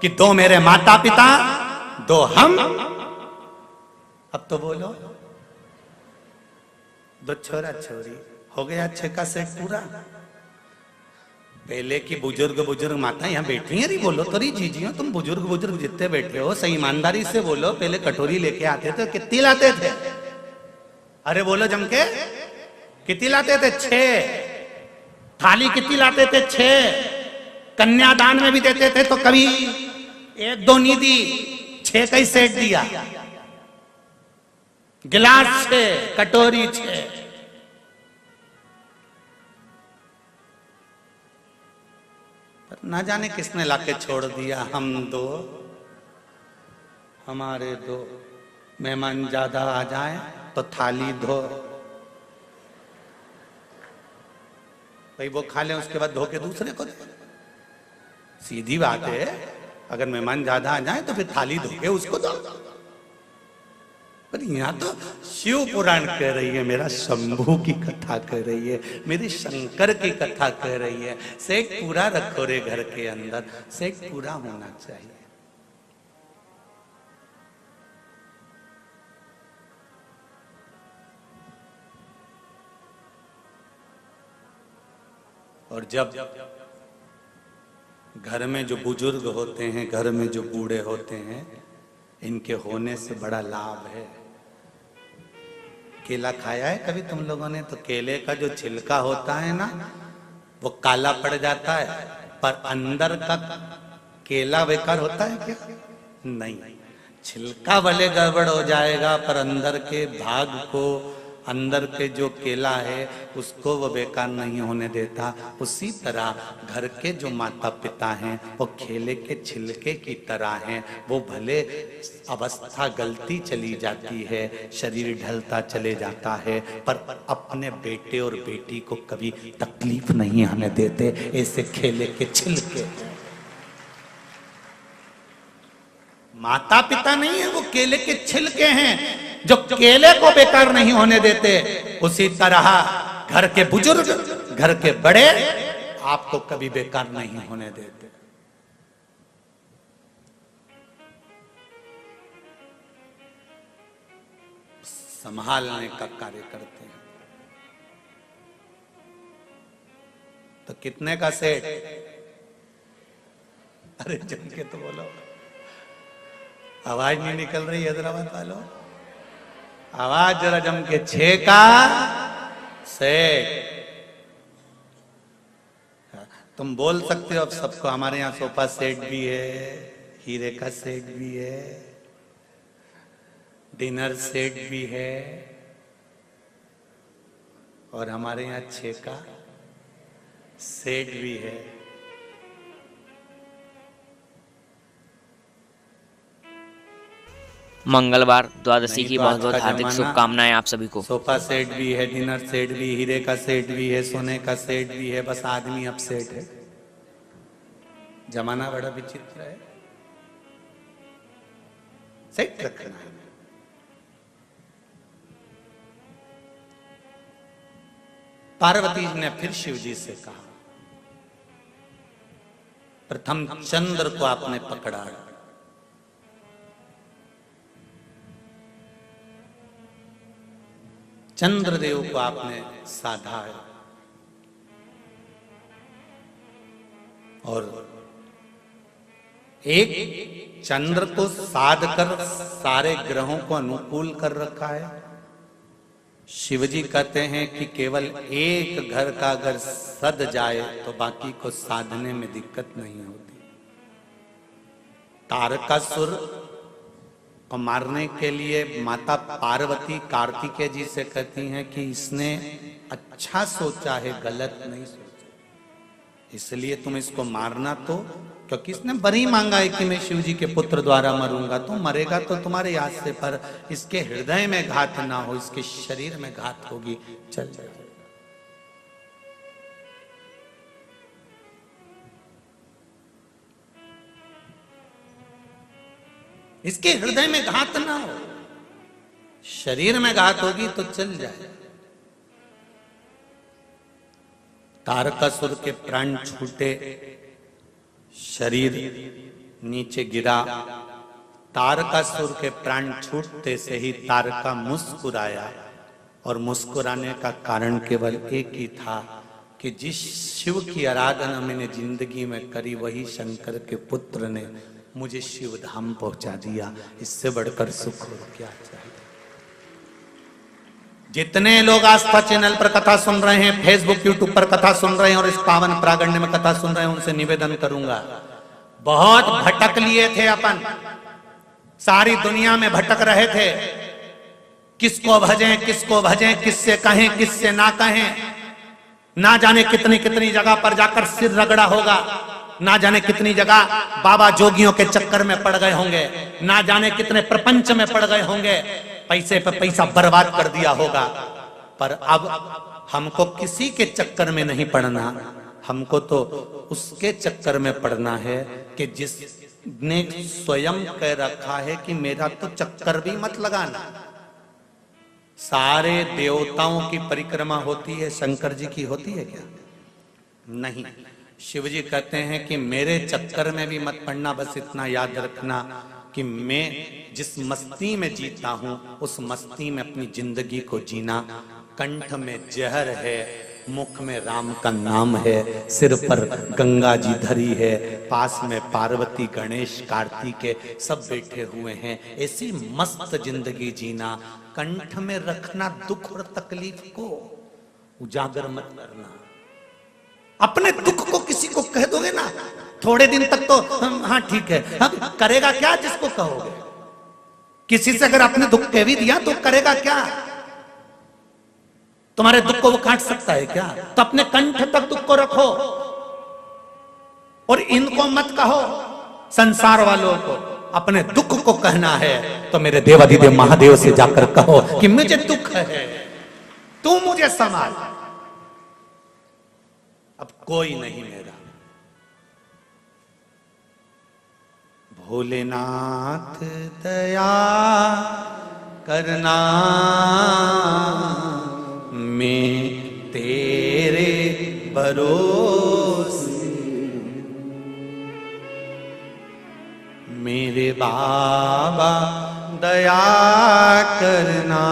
कि 2 मेरे माता पिता, 2 हम। अब तो बोलो, 2 छोरा छोरी, हो गया 6 का सेट पूरा। पहले की बुजुर्ग माता यहाँ बैठी हैं, बोलो तो रही जीजियो, तुम बुजुर्ग जितने बैठे हो सही ईमानदारी से बोलो, पहले कटोरी लेके आते थे कितनी लाते थे? अरे बोलो जम के, कितनी लाते थे? 6। थाली कितनी लाते थे? 6। कन्यादान में भी देते थे तो कभी 1-2 नहीं दी, 6 का ही सेट दिया। गिलास 6, कटोरी 6। ना जाने किसने लाके छोड़ दिया। हम 2, हमारे 2, मेहमान ज्यादा आ जाए तो थाली धो, भाई वो खा ले उसके बाद धो के दूसरे को दे। सीधी बात है, अगर मेहमान ज्यादा आ जाए तो फिर थाली धो के उसको दो। पर यहाँ तो शिव पुराण कह रही है, मेरा शंभू की कथा कह रही है, मेरी शंकर की कथा कह रही है। सेट पूरा रखो रे घर के अंदर, सेट पूरा होना चाहिए। और जब घर में जो बुजुर्ग होते हैं, घर में जो बूढ़े होते हैं, इनके होने से बड़ा लाभ है। केला खाया है कभी तुम लोगों ने? तो केले का जो छिलका होता है ना, वो काला पड़ जाता है, पर अंदर का केला बेकार होता है क्या? नहीं, छिलका भले गड़बड़ हो जाएगा पर अंदर के भाग को, अंदर के जो केला है उसको वो बेकार नहीं होने देता। उसी तरह घर के जो माता पिता हैं वो केले के छिलके की तरह हैं। वो भले अवस्था गलती चली जाती है, शरीर ढलता चले जाता है, पर अपने बेटे और बेटी को कभी तकलीफ नहीं आने देते। ऐसे केले के छिलके, माता पिता नहीं है, वो केले के छिलके हैं जो केले को बेकार नहीं होने देते। उसी तरह घर के बुजुर्ग, घर के बड़े आपको कभी बेकार नहीं होने देते। संभालने का कार्य करते हैं। तो कितने का सेट? अरे जम के तो बोलो, आवाज नहीं निकल रही हैदराबाद वालों, आवाज जरा जम के। 6 का सेट। तुम बोल सकते हो अब सबको, हमारे यहाँ सोफा सेट भी है, हीरे का सेट भी है, डिनर सेट भी है, और हमारे यहाँ 6 का सेट भी है। मंगलवार द्वादशी की तो बहुत आज बहुत का हार्दिक जमाना, शुभकामनाएं आप सभी को। सोफा सेट भी है, डिनर सेट भी, हीरे का सेट भी है, सोने का सेट भी है, बस आदमी अब सेट है। जमाना बड़ा विचित्र है। सेट रखना है। पार्वती जी ने फिर शिव जी से कहा, प्रथम चंद्र को आपने पकड़ा, चंद्रदेव को आपने साधा है और एक चंद्र को साध कर सारे ग्रहों को अनुकूल कर रखा है। शिवजी कहते हैं कि केवल एक घर का अगर सद जाए तो बाकी को साधने में दिक्कत नहीं होती। तारकासुर को मारने के लिए माता पार्वती कार्तिकेय जी से कहती हैं कि इसने अच्छा सोचा है, गलत नहीं सोचा, इसलिए तुम इसको मारना। तो क्योंकि इसने बरी मांगा है कि मैं शिव जी के पुत्र द्वारा मरूंगा, तो मरेगा तो तुम्हारे याद से, पर इसके हृदय में घात ना हो, इसके शरीर में घात होगी, चल जाए। इसके हृदय में घात ना हो, शरीर में घात होगी तो चल जाए। तारकासुर के प्राण छूटे, शरीर नीचे गिरा। तारकासुर के प्राण छूटते से ही तारका मुस्कुराया, और मुस्कुराने का कारण केवल एक ही था कि जिस शिव की आराधना मैंने जिंदगी में करी, वही शंकर के पुत्र ने मुझे शिव धाम पहुंचा दिया। इससे बढ़कर सुख और क्या चाहिए। जितने लोग आस्था चैनल पर कथा सुन रहे हैं, फेसबुक यूट्यूब पर कथा सुन रहे हैं और इस पावन प्रागण्य में कथा सुन रहे हैं, उनसे निवेदन करूंगा, बहुत भटक लिए थे अपन, सारी दुनिया में भटक रहे थे, किसको भजें किसको भजें, किससे कहें किससे ना कहें, ना जाने कितनी कितनी जगह पर जाकर सिर रगड़ा होगा, ना जाने कितनी जगह बाबा जोगियों के चक्कर में पड़ गए होंगे, ना जाने कितने प्रपंच में पड़ गए होंगे, पैसे पे पैसा बर्बाद कर दिया होगा। पर अब हमको किसी के चक्कर में नहीं पड़ना, हमको तो उसके चक्कर में पड़ना है कि जिसने स्वयं कह रखा है कि मेरा तो चक्कर भी मत लगाना। सारे देवताओं की परिक्रमा होती है, शंकर जी की होती है क्या? नहीं। शिव जी कहते हैं कि मेरे चक्कर में भी मत पड़ना, बस इतना याद रखना कि मैं जिस मस्ती में जीता हूं उस मस्ती में अपनी जिंदगी को जीना। कंठ में जहर है, मुख में राम का नाम है, सिर पर गंगा जी धरी है, पास में पार्वती गणेश कार्तिकेय सब बैठे हुए हैं। ऐसी मस्त जिंदगी जीना, कंठ में रखना दुख और तकलीफ को, उजागर मत करना। अपने दुख को किसी को कह दोगे ना, थोड़े दिन तक तो हाँ ठीक है, हाँ करेगा क्या जिसको कहोगे? किसी से अगर अपने दुख कह भी दिया तो करेगा क्या? तुम्हारे दुख को वो काट सकता है क्या? तो अपने कंठ तक दुख को रखो और इनको मत कहो। संसार वालों को अपने दुख को कहना है तो मेरे देवाधिदेव महादेव से जाकर कहो कि मुझे दुख है, तू मुझे संभाल। अब कोई नहीं मेरा। भोलेनाथ दया करना, मैं तेरे भरोसे, मेरे बाबा दया करना,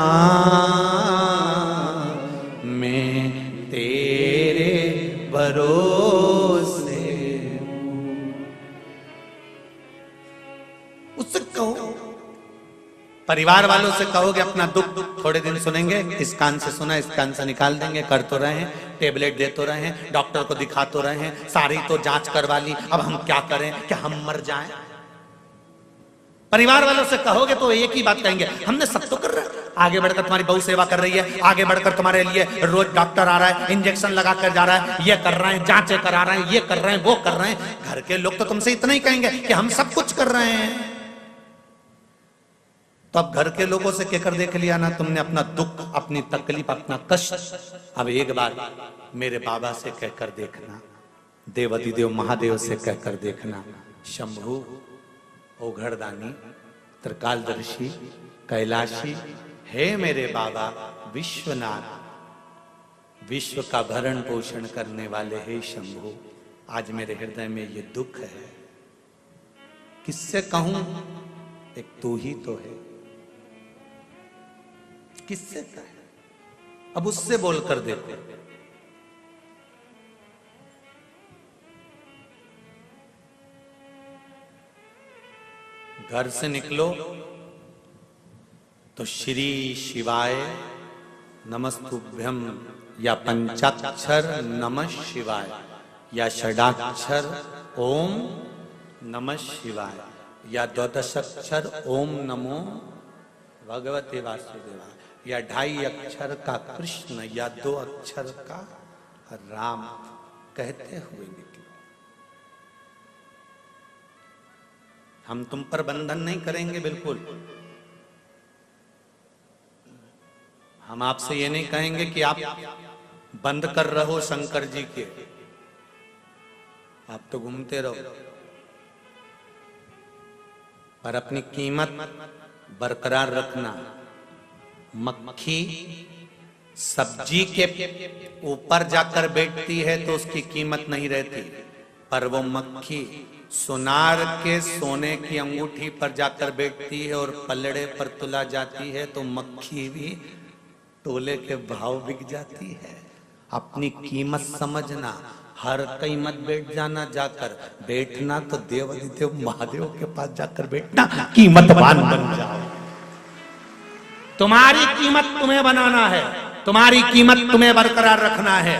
मैं तेरे भरोसे। उससे कहो, परिवार वालों से कहोगे अपना दुख थोड़े दिन सुनेंगे, इस कान से सुना इस कान से निकाल देंगे, कर तो रहे हैं, टेबलेट दे तो रहे हैं, डॉक्टर को दिखा तो रहे हैं, सारी तो जांच करवा ली, अब हम क्या करें, क्या हम मर जाएं? परिवार वालों से कहोगे तो एक ही बात कहेंगे, हमने सब तो कर रहा है, आगे बढ़कर तुम्हारी बहु सेवा कर रही है, आगे बढ़कर तुम्हारे लिए रोज डॉक्टर आ रहा है, इंजेक्शन लगा कर जा रहा है, ये कर रहे हैं, जांचें करा रहे हैं, ये कर रहे हैं, वो कर रहे हैं। घर के लोग तो तुमसे इतना ही कहेंगे कि हम सब कुछ कर रहे हैं। तो अब घर के लोगों से कहकर देख लिया ना तुमने अपना दुख, अपनी तकलीफ, अपना कष्ट। अब एक बार मेरे बाबा से कहकर देखना, देवाधिदेव महादेव से कहकर देखना, शंभु ओघड़दानी त्रिकालदर्शी कैलाशी, हे मेरे बाबा विश्वनाथ, विश्व का भरण पोषण करने वाले हे शंभु, आज मेरे हृदय में ये दुख है, किससे कहूं? एक तू ही तो है, किससे कहे? अब उससे बोल कर देते। घर से निकलो तो श्री शिवाय नमस्तुभ्यम या पंचाक्षर नमः शिवाय या षडाक्षर ओम नमः शिवाय या द्वादशाक्षर ओम नमो भगवते वासुदेवाय या 2.5 अक्षर का कृष्ण या 2 अक्षर का राम कहते हुए निकलो। हम तुम पर बंधन नहीं करेंगे, बिल्कुल। हम आपसे ये नहीं कहेंगे कि आप बंद कर रहो शंकर जी के, आप तो घूमते रहो, पर अपनी कीमत बरकरार रखना। मक्खी सब्जी के ऊपर जाकर बैठती है तो उसकी कीमत नहीं रहती, पर वो मक्खी सुनार के सोने की अंगूठी पर जाकर बैठती है और पलड़े पर तुला जाती है तो मक्खी भी तोले के भाव बिक जाती है। अपनी कीमत समझना, हर कहीं मत बैठ जाना, जाकर बैठना तो देवाधिदेव महादेव के पास जाकर बैठना, कीमतवान बन जाओ। तुम्हारी कीमत तुम्हें बनाना है, तुम्हारी कीमत तुम्हें बरकरार रखना है।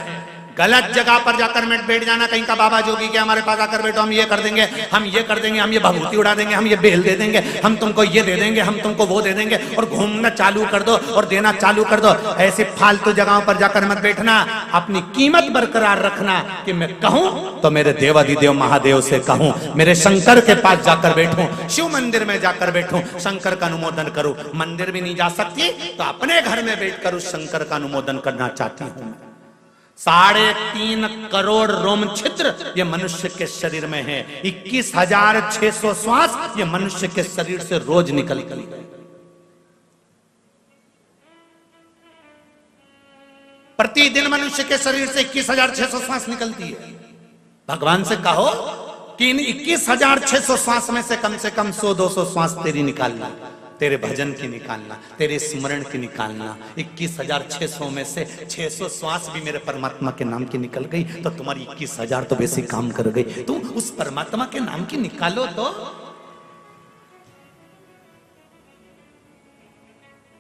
गलत जगह पर जाकर मत बैठ जाना, कहीं का बाबा जोगी के हमारे पास आकर बैठो, हम ये कर देंगे, हम ये कर देंगे, हम ये भभूति उड़ा देंगे, हम ये बेल दे देंगे, हम तुमको ये दे देंगे, हम तुमको वो दे देंगे, और घूमना चालू कर दो और देना चालू कर दो। ऐसी फालतू जगहों पर जाकर मत बैठना। अपनी कीमत बरकरार रखना कि मैं कहूं तो मेरे देवाधिदेव महादेव से कहूं, मेरे शंकर के पास जाकर बैठूं, शिव मंदिर में जाकर बैठूं, शंकर का अनुमोदन करूं। मंदिर भी नहीं जा सकती तो अपने घर में बैठकर उस शंकर का अनुमोदन करना चाहती हूं। 3.5 करोड़ रोम छिद्र ये मनुष्य के शरीर में है। 21,600 श्वास ये मनुष्य के शरीर से रोज निकलती है। प्रतिदिन मनुष्य के शरीर से 21,600 श्वास निकलती है। भगवान से कहो कि इन 21,600 श्वास में से कम 100-200 श्वास तेरी निकालना, तेरे भजन की निकालना, तेरे स्मरण की निकालना। 21,600 में से 600 श्वास भी मेरे परमात्मा के नाम की निकल गई तो तुम्हारी 21,000 तो वैसे काम कर गई। तुम उस परमात्मा के नाम की निकालो तो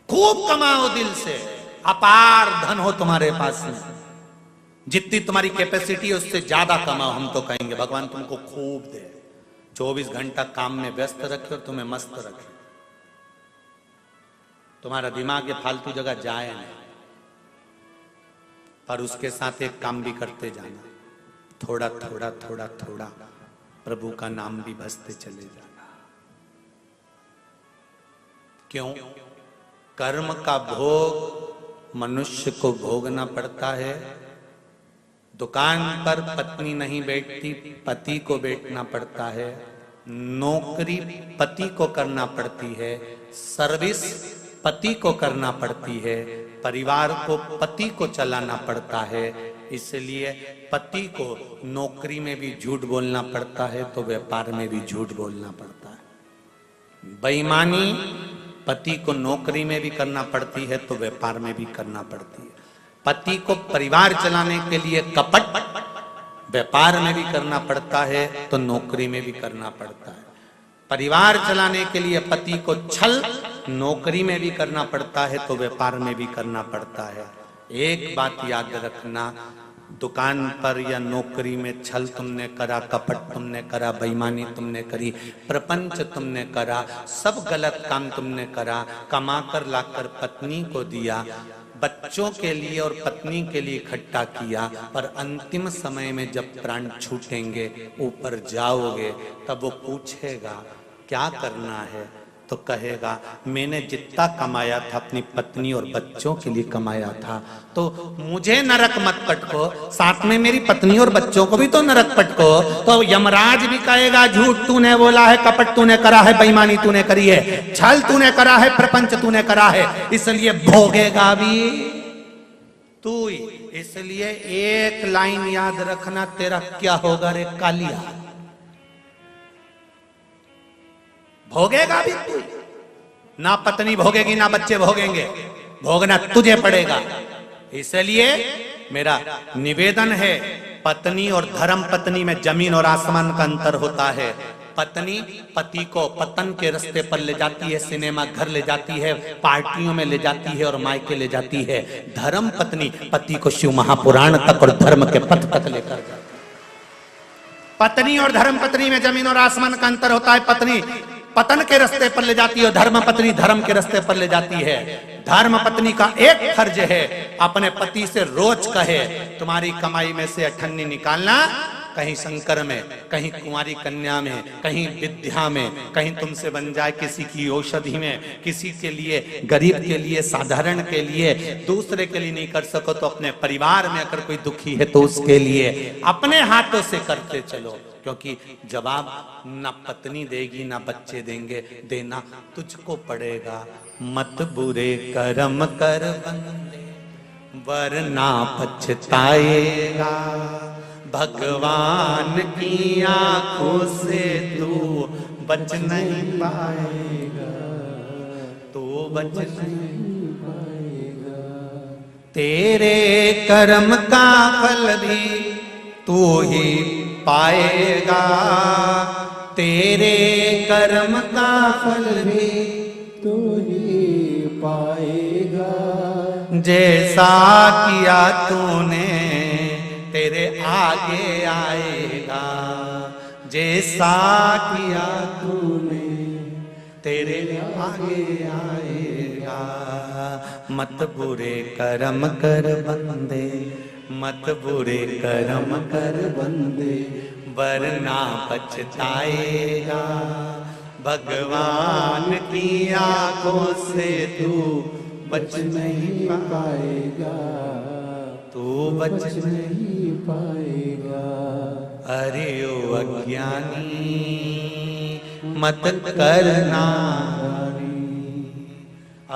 खूब कमाओ दिल से, अपार धन हो तुम्हारे पास में, जितनी तुम्हारी कैपेसिटी है उससे ज्यादा कमाओ। हम तो कहेंगे भगवान तुमको खूब दे, 24 घंटा काम में व्यस्त रखे और तुम्हें मस्त रखे, तुम्हारा दिमाग ये फालतू जगह जाए नहीं, पर उसके साथ एक काम भी करते जाना, थोड़ा थोड़ा थोड़ा थोड़ा प्रभु का नाम भी भजते चले जाना। क्यों? कर्म का भोग मनुष्य को भोगना पड़ता है। दुकान पर पत्नी नहीं बैठती, पति को बैठना पड़ता है। नौकरी पति को करना पड़ती है, सर्विस पति को करना पड़ती है, परिवार को पति को चलाना पड़ता है। इसलिए पति को नौकरी में भी झूठ बोलना पड़ता है तो व्यापार में भी झूठ बोलना पड़ता है। बेईमानी पति को नौकरी में भी करना पड़ती है तो व्यापार में भी करना पड़ती है। पति को परिवार चलाने के लिए कपट व्यापार में भी करना पड़ता है तो नौकरी में भी करना पड़ता है। परिवार चलाने के लिए पति को छल नौकरी में भी करना पड़ता है तो व्यापार में भी करना पड़ता है। एक बात याद रखना, दुकान पर या नौकरी में छल तुमने करा, कपट तुमने करा, बेईमानी तुमने करी, प्रपंच तुमने करा, सब गलत काम तुमने करा, कमाकर लाकर पत्नी को दिया, बच्चों के लिए और पत्नी के लिए इकट्ठा किया, पर अंतिम समय में जब प्राण छूटेंगे, ऊपर जाओगे, तब वो पूछेगा क्या करना है, तो कहेगा मैंने जितना कमाया था अपनी पत्नी और बच्चों के लिए कमाया था, तो मुझे नरक मत पटको, साथ में मेरी पत्नी और बच्चों को भी तो नरक पटको। तो यमराज भी कहेगा झूठ तूने बोला है, कपट तूने करा है, बेईमानी तूने करी है, छल तूने करा है, प्रपंच तूने करा है, इसलिए भोगेगा भी तू ही। इसलिए एक लाइन याद रखना, तेरा क्या होगा रे कालिया, भोगेगा भी तू, ना पत्नी भोगेगी ना बच्चे भोगेंगे, भोगना तुझे पड़ेगा। इसलिए मेरा निवेदन है, पत्नी और धर्म पत्नी में जमीन और आसमान का अंतर होता है। पत्नी पति को पतन के रास्ते पर ले जाती है, सिनेमा घर ले जाती है, पार्टियों में ले जाती है और मायके ले जाती है। धर्म पत्नी पति को शिव महापुराण तक और धर्म के पथ तक लेकर जाती है। पत्नी और धर्म पत्नी में जमीन और आसमान का अंतर होता है। पत्नी पतन के रास्ते पर ले जाती है, धर्म पत्नी धर्म के रास्ते पर ले जाती है। धर्म पत्नी का एक फर्ज है, अपने पति से रोज कहे तुम्हारी कमाई में से अठन्नी निकालना, कहीं शंकर में, कहीं कुंवारी कन्या में, कहीं विद्या में, कहीं तुमसे बन जाए किसी की औषधि में, किसी के लिए, गरीब के लिए, साधारण के लिए, दूसरे के लिए नहीं कर सको तो अपने परिवार में अगर कोई दुखी है तो उसके लिए अपने हाथों से करते चलो, क्योंकि जवाब ना पत्नी देगी ना बच्चे देंगे, देना तुझको पड़ेगा। मत बुरे कर्म कर बंदे वरना पछताएगा, भगवान की आंखों से तू बच नहीं पाएगा, तू बच नहीं पाएगा। तेरे कर्म का फल भी तू ही पाएगा, तेरे कर्म का फल भी तू ही पाएगा। जैसा किया तूने तेरे आगे आएगा, जैसा किया तूने तेरे आगे आएगा। मत बुरे कर्म कर बंदे, मत बुरे कर्म कर बंदे वरना पछताएगा, भगवान की आंखों से तू बच नहीं पाएगा, तू बच नहीं पाएगा। अरे ओ अज्ञानी मत करना,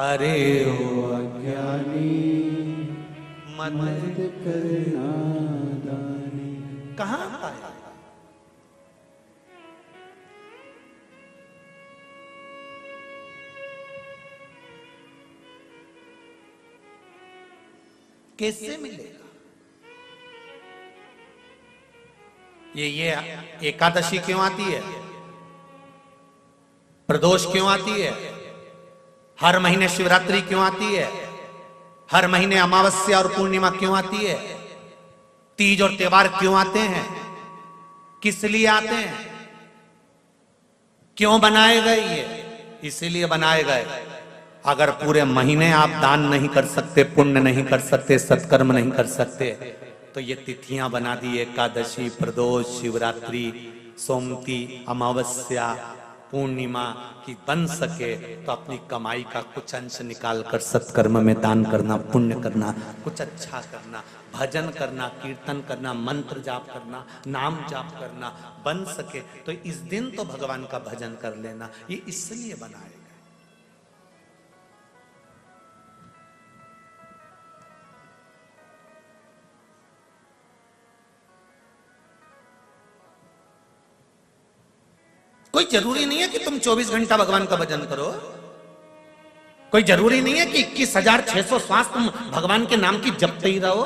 अरे ओ अज्ञानी मत करना दानी। कहाँ पाएगा? कैसे मिलेगा? ये एकादशी क्यों आती है? प्रदोष क्यों आती है? हर महीने शिवरात्रि क्यों आती है? हर महीने अमावस्या और पूर्णिमा क्यों आती है? तीज और त्योहार क्यों आते हैं? किस लिए आते हैं? क्यों बनाए गए? ये इसीलिए बनाए गए। अगर पूरे महीने आप दान नहीं कर सकते, पुण्य नहीं कर सकते, सत्कर्म नहीं कर सकते, तो ये तिथियां बना दी, एकादशी, प्रदोष, शिवरात्रि, सोमती, अमावस्या, पूर्णिमा की बन सके तो अपनी कमाई का कुछ अंश निकाल कर सत्कर्म में दान करना, पुण्य करना, कुछ अच्छा करना, भजन करना, कीर्तन करना, मंत्र जाप करना, नाम जाप करना बन सके तो इस दिन तो भगवान का भजन कर लेना। ये इसलिए बनाए। कोई जरूरी नहीं है कि तुम 24 घंटा भगवान का भजन करो। कोई जरूरी नहीं है कि 21,600 श्वास तुम भगवान के नाम की जपते ही रहो।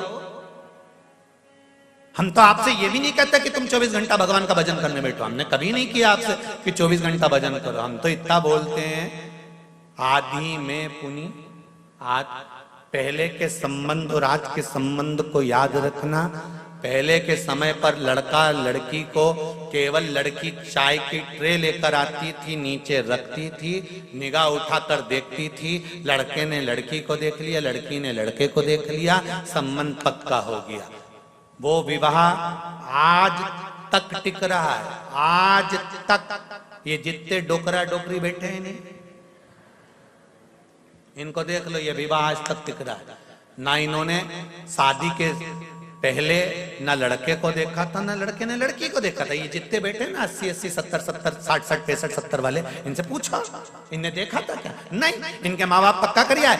हम तो आपसे ये भी नहीं कहते कि तुम 24 घंटा भगवान का भजन करने बैठो। हमने कभी नहीं किया आपसे कि 24 घंटा भजन करो। हम तो इतना बोलते हैं, आदि में पुनि, पहले के संबंध और आज के संबंध को याद रखना। पहले के समय पर लड़का लड़की को केवल लड़की चाय की ट्रे लेकर आती थी, नीचे रखती थी, निगाह उठाकर देखती थी, लड़के ने लड़की को देख लिया, लड़की ने लड़के को देख लिया, संबंध पक्का हो गया। वो विवाह आज तक टिक रहा है। आज तक ये जितने डोकरा डोकरी बैठे हैं नहीं, इनको देख लो, ये विवाह आज तक टिक रहा है। ना इन्होंने शादी के पहले ना लड़के को देखा था, ना लड़के ने लड़की को देखा था। ये जितने बैठे ना 80, 80, 70, 70, 60, 60, 65, 70 वाले, इनसे पूछो इनने देखा था क्या? नहीं। इनके माँ बाप पक्का कर आए।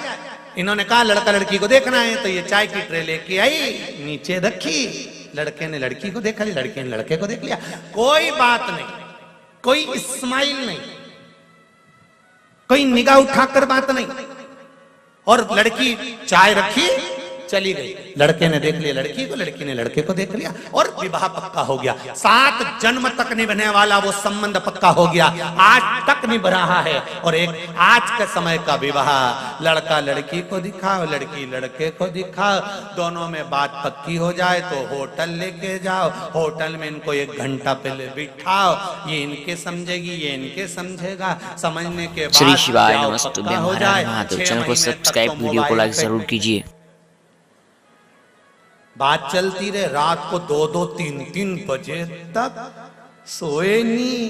इन्होंने कहा लड़का लड़की को देखना है, तो ये चाय की ट्रे लेके आई, नीचे रखी, लड़के ने लड़की को देखा, लड़के ने लड़के को देख लिया। कोई बात नहीं, कोई स्माइल नहीं, कोई निगाह उठाकर बात नहीं। और लड़की चाय रखी, चली गई। लड़के ने देख लिया लड़की को, लड़की ने लड़के को देख लिया और विवाह पक्का हो गया। 7 जन्म तक निभने वाला वो संबंध पक्का हो गया, आज तक निभ रहा है। और एक आज के समय का विवाह, लड़का लड़की को दिखाओ, लड़की लड़के को दिखाओ, दोनों में बात पक्की हो जाए तो होटल लेके जाओ, होटल में इनको 1 घंटा पहले बिठाओ, ये इनके समझेगी, ये इनके समझेगा, समझने के बाद श्री शिवाय जाओ, नमस्तुभ्यं पक्का हो हर जाए। हर महादेव। 6 चैनल को महीने तक सब्सक्राइब, तो वीडियो को लाइक मोबाइल जरूर पे कीजिए। बात चलती रहे, रात को 2-2, 3-3 बजे तक सोए नहीं।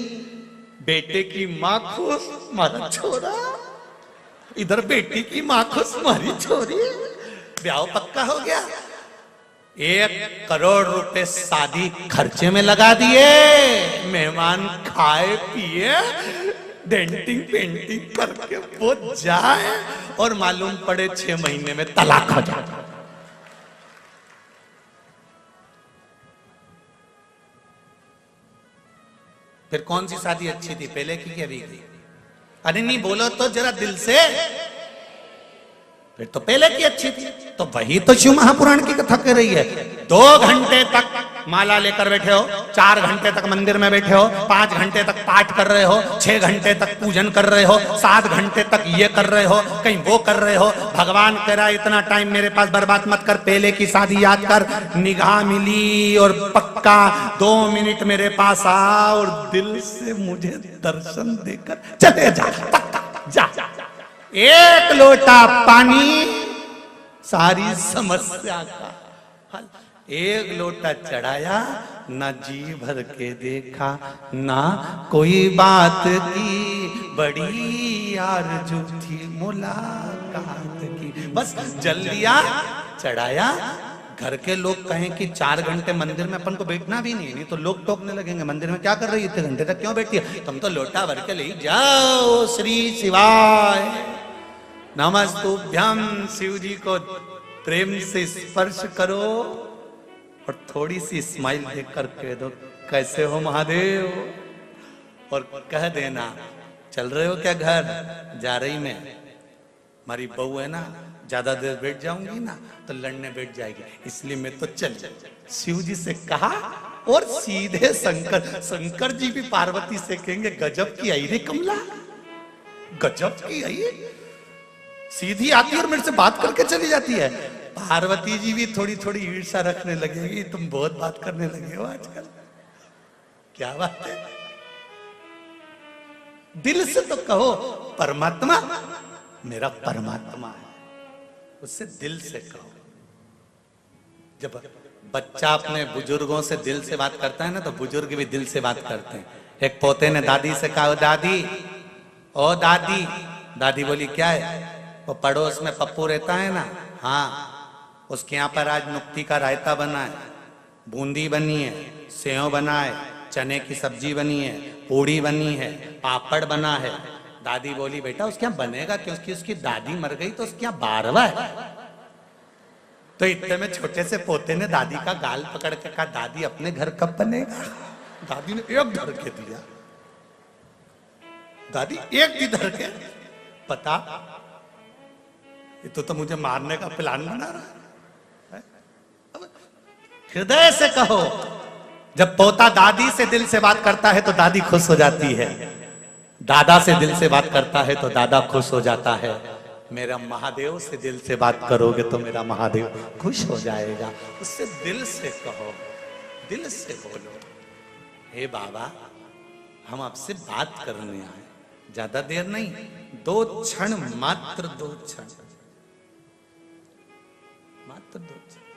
बेटे की माँ खुश, मारा छोरा, इधर बेटी की माँ खुश, मारी छोरी, ब्याह पक्का हो गया। 1 करोड़ रुपए शादी खर्चे में लगा दिए, मेहमान खाए पिए, डेंटिंग पेंटिंग करके वो जाए और मालूम पड़े 6 महीने में तलाक हो जाए। फिर कौन सी शादी अच्छी थी, पहले की कि अभी की? अरे नहीं बोलो तो जरा दिल से, फिर तो पहले की अच्छी थी। तो वही तो शिव महापुराण की कथा कर रही है। 2 घंटे तक माला लेकर बैठे हो, 4 घंटे तक मंदिर में बैठे हो, 5 घंटे तक पाठ कर रहे हो, 6 घंटे तक पूजन कर रहे हो, 7 घंटे तक ये कर रहे हो, कहीं वो कर रहे हो। भगवान कह रहा है इतना टाइम मेरे पास बर्बाद मत कर, पहले की शादी याद कर। निगाह मिली और पक्का 2 मिनट मेरे पास आ और दिल से मुझे दर्शन देकर चले जा, पक्का जा। 1 लोटा पानी सारी समस्या का हल। 1 लोटा चढ़ाया, ना जी भर के देखा, ना कोई बात की, बड़ी आरज़ू थी मुलाकात की। बस जल लिया, चढ़ाया। घर के लोग कहें कि 4 घंटे मंदिर में अपन को बैठना भी नहीं तो लोग टोकने लगेंगे, मंदिर में क्या कर रही है, इतने घंटे तक क्यों बैठी है, तुम तो लोटा भर के ले जाओ। श्री शिवाय नमस्तुभ्यं। शिव जी को प्रेम से स्पर्श करो और थोड़ी सी स्माइल देकर कह दो कैसे हो महादेव, और कह देना चल रहे हो क्या घर, जा रही मैं, हमारी बहू है ना, ज्यादा देर बैठ जाऊंगी ना तो लड़ने बैठ जाएगी, इसलिए मैं तो चल। शिव जी से कहा और सीधे शंकर जी भी पार्वती से कहेंगे गजब की आई रे कमला, गजब की आई, सीधी आती है और मेरे से बात करके चली जाती है। पार्वती जी भी थोड़ी थोड़ी ईर्ष्या रखने लगेगी, तुम बहुत बात करने लगे हो आजकल, क्या बात है। दिल से तो कहो परमात्मा मेरा परमात्मा है, उससे दिल से कहो। जब बच्चा अपने बुजुर्गों से दिल से बात करता है ना तो बुजुर्ग भी दिल से बात करते हैं। एक पोते ने दादी से कहा, दादी ओ दादी, दादी बोली क्या है, वो पड़ोस में पप्पू रहता है ना, हाँ उसके यहाँ पर आज नुक्ती का रायता बना है, बूंदी बनी है, सेव बना है, चने की सब्जी बनी है, पूड़ी बनी है, पापड़ बना है। दादी बोली बेटा उसके यहाँ बनेगा क्योंकि उसकी दादी मर गई तो उसके यहाँ 12वां है। तो इतने में छोटे से पोते ने दादी का गाल पकड़ के कहा, दादी अपने घर कब बनेगा। दादी ने एक धर के दिया, दादी एक भी धर के, पता ये तो मुझे मारने का प्लान बना रहा है। हृदय से कहो, जब पोता दादी से दिल से बात करता है तो दादी खुश हो जाती है, दादा से दिल से बात करता है तो दादा खुश हो जाता है। मेरा महादेव से दिल से बात करोगे तो मेरा महादेव खुश हो जाएगा। उससे दिल से कहो, दिल से बोलो, हे बाबा हम आपसे बात करने आए, ज्यादा देर नहीं, 2 क्षण, मात्र 2 क्षण, मात्र 2 क्षण।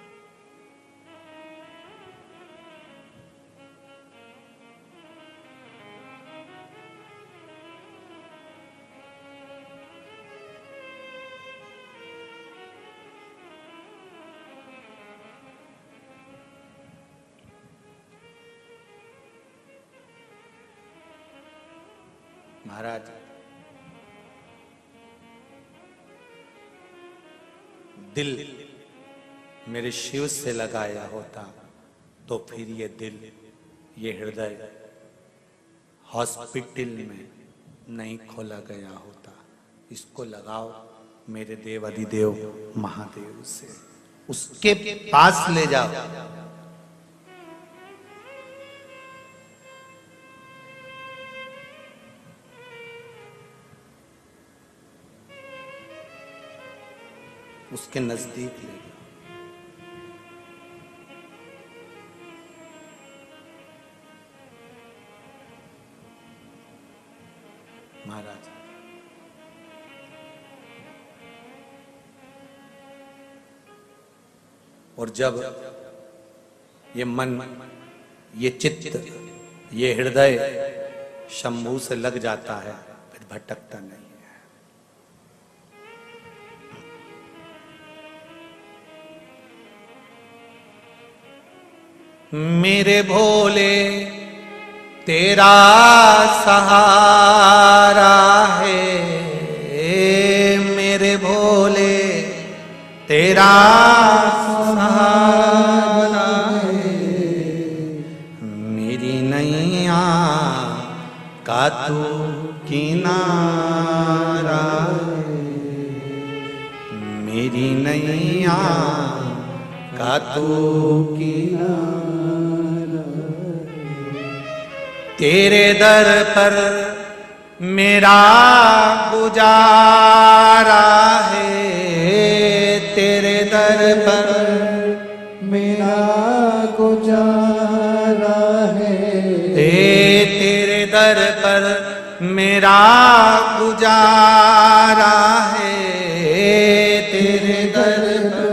महाराज दिल मेरे शिव से लगाया होता तो फिर ये दिल, ये हृदय हॉस्पिटल में नहीं खोला गया होता। इसको लगाओ मेरे देव अधिदेव महादेव से। उसके पास ले जाओ। उसके नजदीक ले जाओ। महाराज और जब ये मन, ये चित्त, ये हृदय शंभू से लग जाता है फिर भटकता नहीं है। मेरे भोले तेरा सहारा है, मेरे भोले तेरा सहारा है, मेरी नैया का तू किनारा है, मेरी नैया का तू किनारा। तेरे दर पर मेरा गुजारा है, तेरे दर पर मेरा गुजारा है, तेरे दर पर मेरा गुजारा है, तेरे दर पर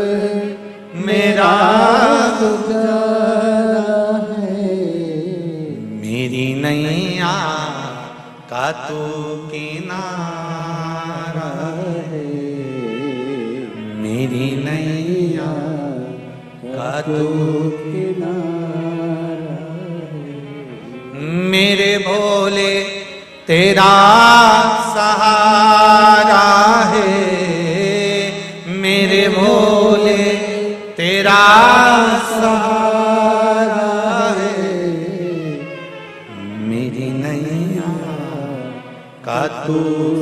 मेरा गुजारा है, मेरी नैया का तू किनारा है, मेरी नैया का तू किनारा है, मेरे भोले तेरा सहारा है, मेरे भोले तेरा सहारा है, मेरी नैया का तू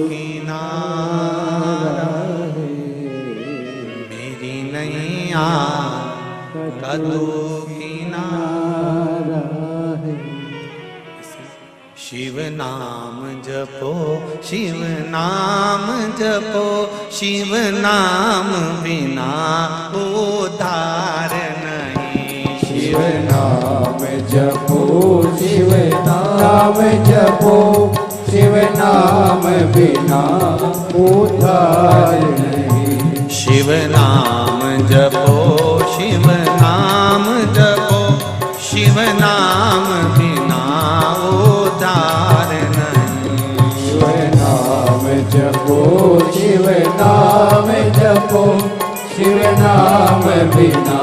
किनारा है, मेरी नैया का तू किनारा है। शिव नाम जपो, शिव नाम जपो, शिव नाम बिना उद्धार नहीं। शिव नाम जपो, शिव नाम जपो, शिव नाम बिना उद्धार नहीं। शिव नाम जपो, शिव नाम जपो, शिव नाम बिना उद्धार नहीं। शिव नाम जपो, शिव नाम जपो, शिव नाम बिना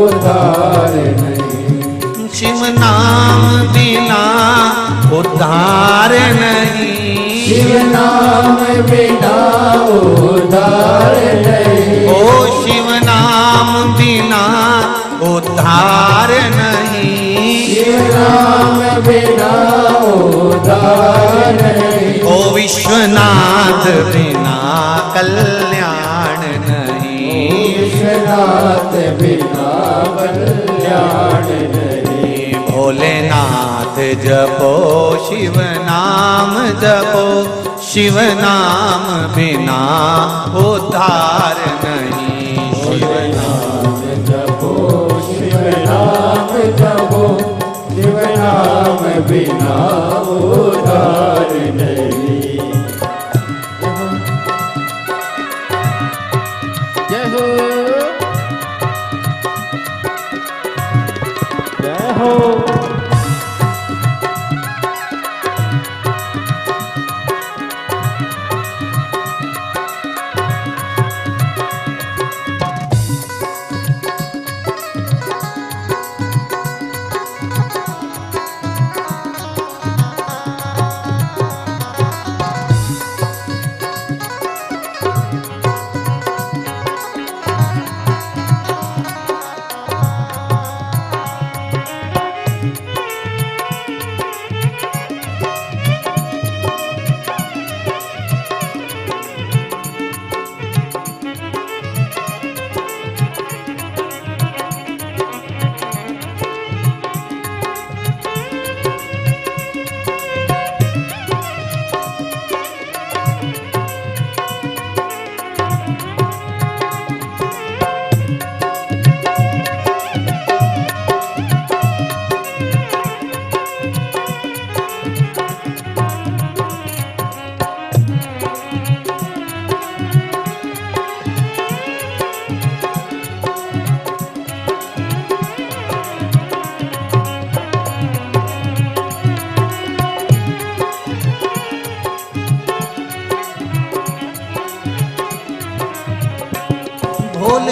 उद्धार नहीं। शिव नाम बिना उद्धार नहीं, शिव नाम बिना उद्धार नहीं। ओ शिव नाम बिना उद्धार नहीं, शिव नाम बिना उद्धार नहीं। ओ विश्वनाथ बिना कल्याण नहीं, विश्वनाथ बिना कल्याण नहीं। भोलेनाथ जपो, शिव नाम जपो, शिव नाम बिना उद्धार नहीं। शिव नाम जपो, शिव नाम जपो, शिव नाम बिना उद्धार नहीं। जय हो, जय हो।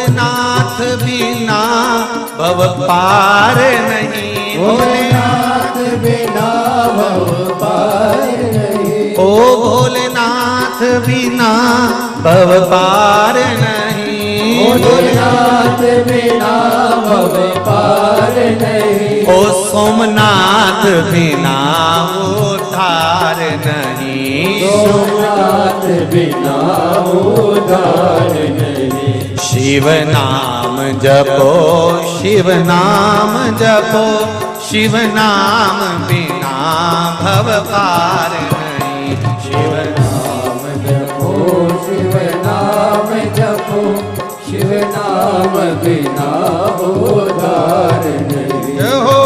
भोलेनाथ बिना भव पार नहीं, भोलेनाथ बिना भव पार नहीं, ओ भोलेनाथ बिना भव पार नहीं, भोलेनाथ बिना भव पार नहीं, ओ सोमनाथ बिना उद्धार नहीं, सोमनाथ बिना उद्धार नहीं, शिव नाम जपो, शिव नाम जपो, शिव नाम बिना भव पार नहीं, शिव नाम जपो, शिव नाम जपो, शिव नाम बिना उद्धार नहीं। जय हो।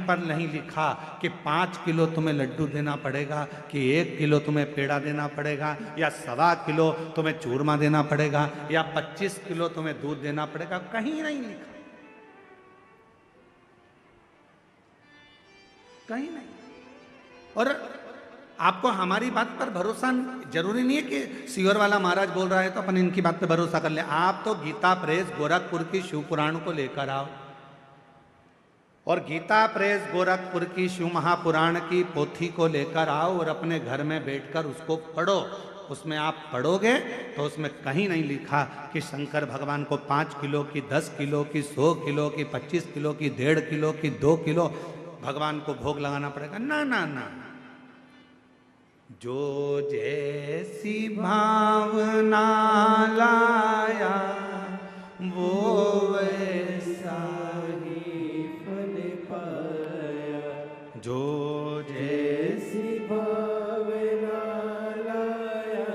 पर नहीं लिखा कि 5 किलो तुम्हें लड्डू देना पड़ेगा, कि 1 किलो तुम्हें पेड़ा देना पड़ेगा, या 1.25 किलो तुम्हें चूरमा देना पड़ेगा, या 25 किलो तुम्हें दूध देना पड़ेगा, कहीं नहीं लिखा, कहीं नहीं। और आपको हमारी बात पर भरोसा जरूरी नहीं है कि सियोर वाला महाराज बोल रहा है तो अपन इनकी बात पर भरोसा कर ले। आप तो गीता प्रेस गोरखपुर की शिव पुराण को लेकर आओ, और गीता प्रेस गोरखपुर की शिव महापुराण की पोथी को लेकर आओ और अपने घर में बैठकर उसको पढ़ो। उसमें आप पढ़ोगे तो उसमें कहीं नहीं लिखा कि शंकर भगवान को 5 किलो की, 10 किलो की, 100 किलो की, 25 किलो की, 1.5 किलो की, 2 किलो भगवान को भोग लगाना पड़ेगा। ना ना ना, जो जैसी भावना लाया वो वैसा ही फल पाया, जो जैसी भावना लाया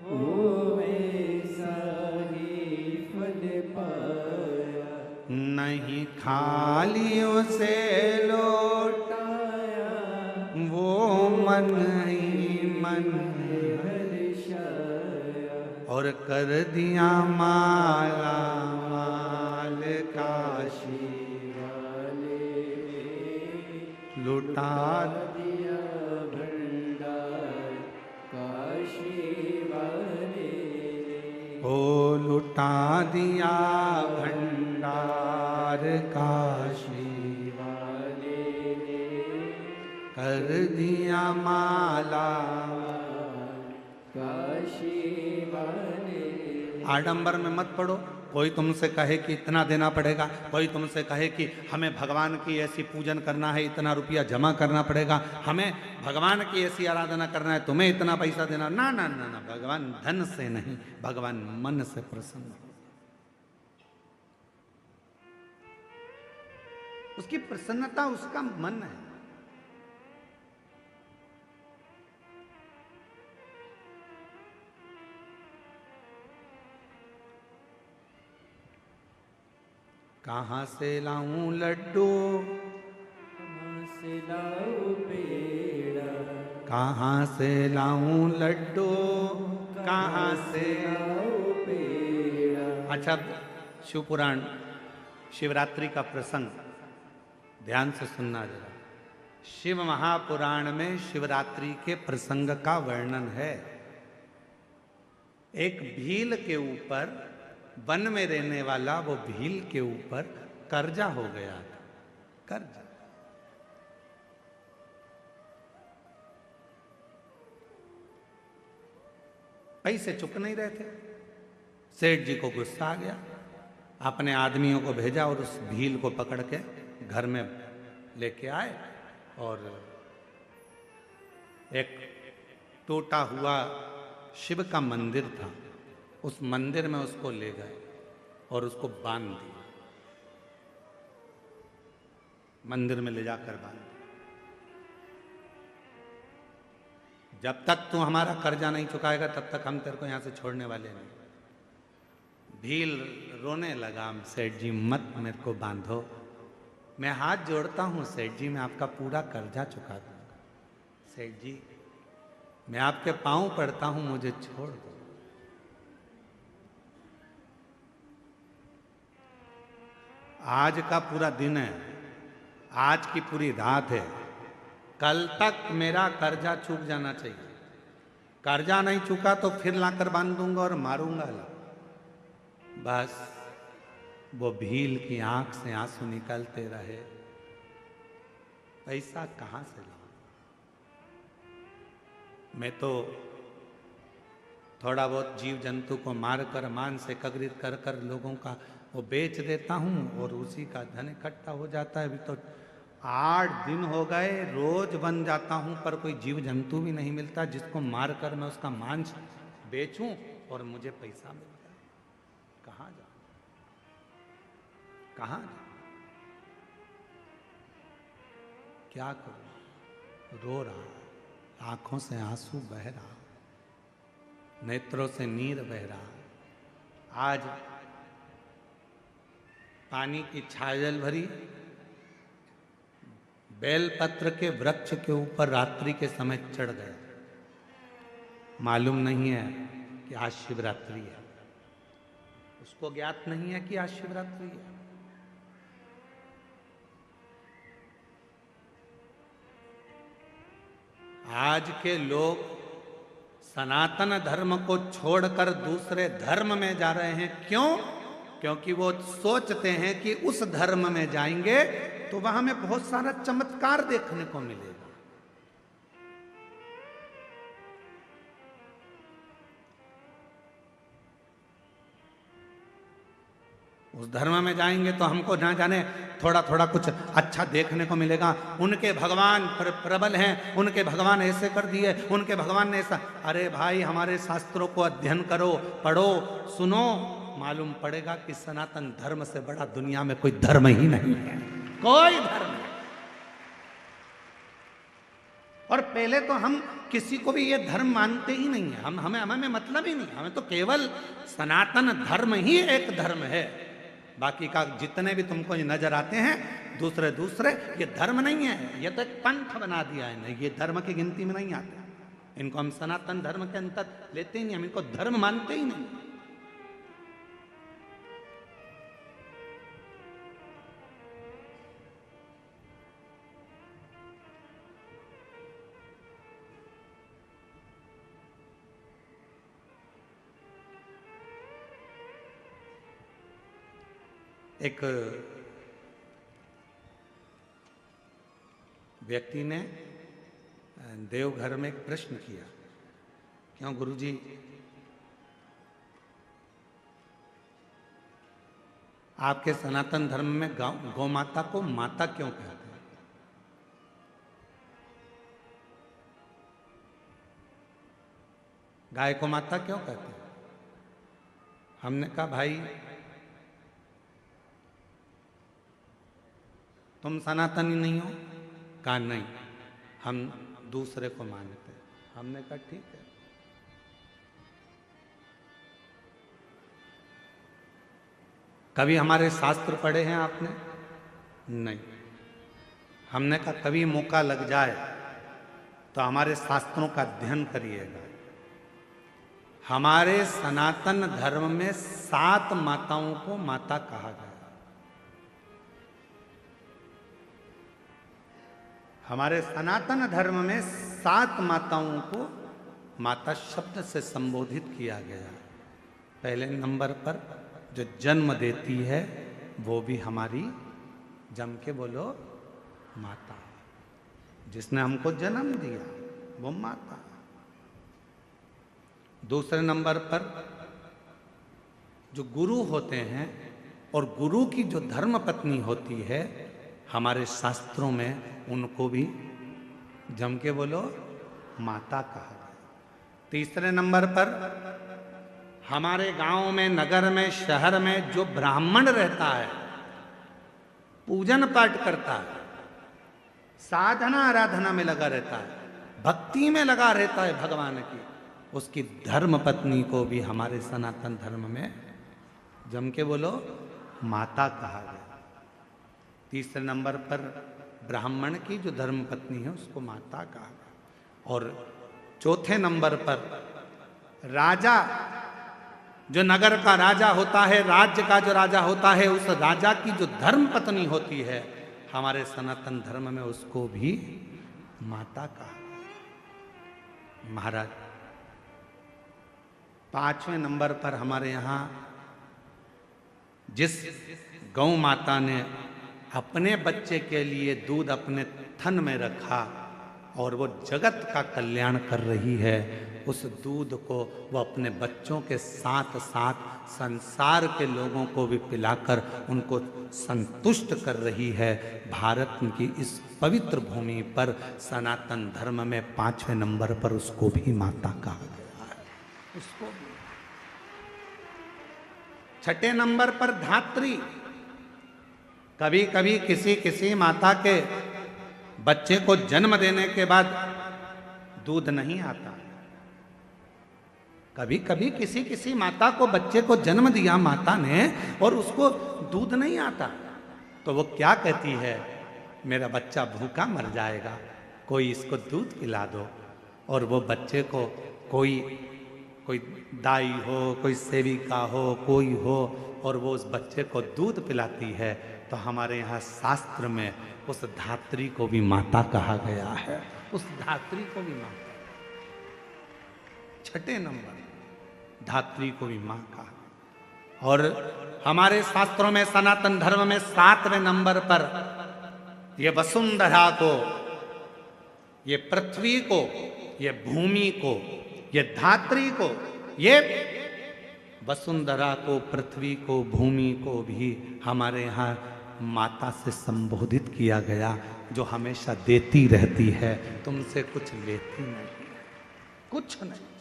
वो वैसा ही फल पाया, नहीं खाली उसे लौटाया वो मन ही मन हर्षाया, और कर दिया माला माल काशी वाले, लुटा दिया भंडार काशी वाले, ओ लुटा दिया भंडार काशी वाले, कर दिया माला काशी वाले। आडंबर में मत पड़ो। कोई तुमसे कहे कि इतना देना पड़ेगा, कोई तुमसे कहे कि हमें भगवान की ऐसी पूजन करना है, इतना रुपया जमा करना पड़ेगा, हमें भगवान की ऐसी आराधना करना है, तुम्हें इतना पैसा देना। ना ना ना ना, भगवान धन से नहीं, भगवान मन से प्रसन्न। उसकी प्रसन्नता उसका मन है। कहाँ से लाऊं लड्डू, कहाँ से लाऊं पेड़ा, कहाँ से लाऊं लड्डू, कहाँ से लाऊं पेड़ा। अच्छा, शिव पुराण शिवरात्रि का प्रसंग ध्यान से सुनना जरा। शिव महापुराण में शिवरात्रि के प्रसंग का वर्णन है। एक भील के ऊपर, वन में रहने वाला वो भील के ऊपर कर्जा हो गया था। कर्जा, पैसे चुक नहीं रहे थे। सेठ जी को गुस्सा आ गया, अपने आदमियों को भेजा और उस भील को पकड़ के घर में लेके आए और एक टूटा हुआ शिव का मंदिर था, उस मंदिर में उसको ले गए और उसको बांध दिया, मंदिर में ले जाकर बांध दिया। जब तक तू हमारा कर्जा नहीं चुकाएगा तब तक हम तेरे को यहां से छोड़ने वाले नहीं। भील रोने लगा, सेठ जी मत मेरे को बांधो, मैं हाथ जोड़ता हूं सेठ जी, मैं आपका पूरा कर्जा चुका दूंगा। सेठ जी मैं आपके पांव पड़ता हूं, मुझे छोड़ दो। आज का पूरा दिन है, आज की पूरी रात है, कल तक मेरा कर्जा चूक जाना चाहिए। कर्जा नहीं चुका तो फिर लाकर बांध दूंगा और मारूंगा। बस वो भील की आंख से आंसू निकलते रहे, पैसा कहां से लाऊं? मैं तो थोड़ा बहुत जीव जंतु को मारकर मांस एकत्रित कर कर लोगों का वो बेच देता हूं और उसी का धन इकट्ठा हो जाता है। अभी तो 8 दिन हो गए, रोज बन जाता हूं पर कोई जीव जंतु भी नहीं मिलता जिसको मारकर मैं उसका मांस बेचूं और मुझे पैसा मिल जाए। कहां जाऊं, कहां जाऊं, क्या करूं? रो रहा, आंखों से आंसू बह रहा, नेत्रों से नीर बह रहा। आज पानी की छाजल भरी बेलपत्र के वृक्ष के ऊपर रात्रि के समय चढ़ गया। मालूम नहीं है कि आज शिवरात्रि है, उसको ज्ञात नहीं है कि आज शिवरात्रि है। आज के लोग सनातन धर्म को छोड़कर दूसरे धर्म में जा रहे हैं। क्यों? क्योंकि वो सोचते हैं कि उस धर्म में जाएंगे तो वहां हमें बहुत सारा चमत्कार देखने को मिलेगा। उस धर्म में जाएंगे तो हमको ना जाने थोड़ा थोड़ा कुछ अच्छा देखने को मिलेगा। उनके भगवान प्रबल हैं, उनके भगवान ऐसे कर दिए, उनके भगवान ने ऐसा। अरे भाई, हमारे शास्त्रों को अध्ययन करो, पढ़ो, सुनो, मालूम पड़ेगा कि सनातन धर्म से बड़ा दुनिया में कोई धर्म ही नहीं है, कोई धर्म नहीं। और पहले तो हम किसी को भी ये धर्म मानते ही नहीं है, हमें मतलब ही नहीं, हमें तो केवल सनातन धर्म ही एक धर्म है। बाकी का जितने भी तुमको नजर आते हैं दूसरे ये धर्म नहीं है, ये तो एक पंथ बना दिया है। नहीं, ये धर्म की गिनती में नहीं आते। इनको हम सनातन धर्म के अंतर लेते ही नहीं, हम इनको धर्म मानते ही नहीं। एक व्यक्ति ने देवघर में एक प्रश्न किया, क्यों गुरुजी आपके सनातन धर्म में गौ माता को माता क्यों कहते हैं? गाय को माता क्यों कहते हैं? हमने कहा भाई तुम सनातनी नहीं हो? कहा नहीं, हम दूसरे को मानते हैं। हमने कहा ठीक है। कभी हमारे शास्त्र पढ़े हैं आपने? नहीं। हमने कहा कभी मौका लग जाए तो हमारे शास्त्रों का अध्ययन करिएगा। हमारे सनातन धर्म में 7 माताओं को माता कहा गया। हमारे सनातन धर्म में 7 माताओं को माता शब्द से संबोधित किया गया। पहले नंबर पर जो जन्म देती है वो भी हमारी, जम के बोलो, माता। जिसने हमको जन्म दिया वो माता। दूसरे नंबर पर जो गुरु होते हैं और गुरु की जो धर्म पत्नी होती है, हमारे शास्त्रों में उनको भी जम के बोलो माता कहा गया। तीसरे नंबर पर हमारे गांव में, नगर में, शहर में जो ब्राह्मण रहता है, पूजन पाठ करता है, साधना आराधना में लगा रहता है, भक्ति में लगा रहता है भगवान की, उसकी धर्म पत्नी को भी हमारे सनातन धर्म में जम के बोलो माता कहा गया। तीसरे नंबर पर ब्राह्मण की जो धर्म पत्नी है उसको माता कहा गया। और चौथे नंबर पर राजा, जो नगर का राजा होता है, राज्य का जो राजा होता है, उस राजा की जो धर्म पत्नी होती है हमारे सनातन धर्म में उसको भी माता कहा। महाराज, पांचवें नंबर पर हमारे यहाँ जिस गौ माता ने अपने बच्चे के लिए दूध अपने थन में रखा और वो जगत का कल्याण कर रही है, उस दूध को वो अपने बच्चों के साथ साथ संसार के लोगों को भी पिलाकर उनको संतुष्ट कर रही है। भारत की इस पवित्र भूमि पर सनातन धर्म में पांचवें नंबर पर उसको भी माता कहा गया है। उसको भी। छठे नंबर पर धात्री। कभी कभी किसी माता के बच्चे को जन्म देने के बाद दूध नहीं आता। कभी कभी किसी माता को बच्चे को जन्म दिया माता ने और उसको दूध नहीं आता, तो वो क्या कहती है, मेरा बच्चा भूखा मर जाएगा, कोई इसको दूध पिला दो। और वो बच्चे को कोई दाई हो, कोई सेविका हो, कोई हो, और वो उस बच्चे को दूध पिलाती है। तो हमारे यहाँ शास्त्र में उस धात्री को भी माता कहा गया है। उस धात्री को भी माता। छठे नंबर धात्री को भी मां कहा। और हमारे शास्त्रों में, सनातन धर्म में सातवें नंबर पर ये वसुंधरा को, ये पृथ्वी को, ये भूमि को, ये धात्री को, ये वसुंधरा को, पृथ्वी को, भूमि को भी हमारे यहाँ माता से संबोधित किया गया, जो हमेशा देती रहती है, तुमसे कुछ लेती नहीं, कुछ नहीं।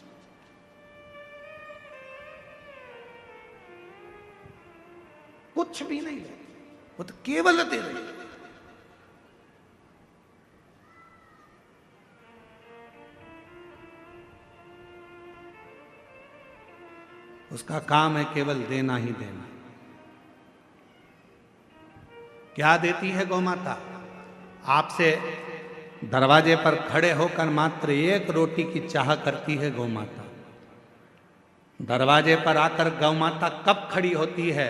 कुछ भी नहीं लेती, वो तो केवल दे रही है। उसका काम है केवल देना ही देना। क्या देती है गौ माता? आपसे दरवाजे पर खड़े होकर मात्र एक रोटी की चाह करती है गौ माता। दरवाजे पर आकर गौ माता कब खड़ी होती है?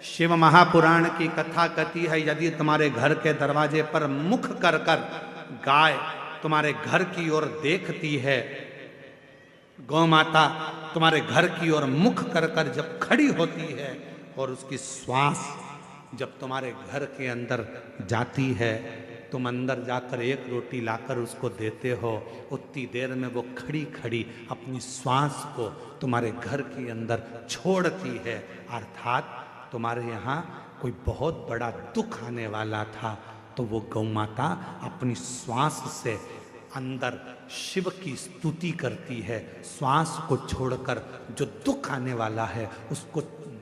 शिव महापुराण की कथा कहती है, यदि तुम्हारे घर के दरवाजे पर मुख कर कर गाय तुम्हारे घर की ओर देखती है, गौ माता तुम्हारे घर की ओर मुख कर कर जब खड़ी होती है और उसकी श्वास जब तुम्हारे घर के अंदर जाती है, तुम अंदर जाकर एक रोटी लाकर उसको देते हो, उतनी देर में वो खड़ी खड़ी अपनी श्वास को तुम्हारे घर के अंदर छोड़ती है। अर्थात तुम्हारे यहाँ कोई बहुत बड़ा दुख आने वाला था, तो वो गौ माता अपनी श्वास से अंदर शिव की स्तुति करती है। श्वास को छोड़कर जो दुख आने वाला है उसको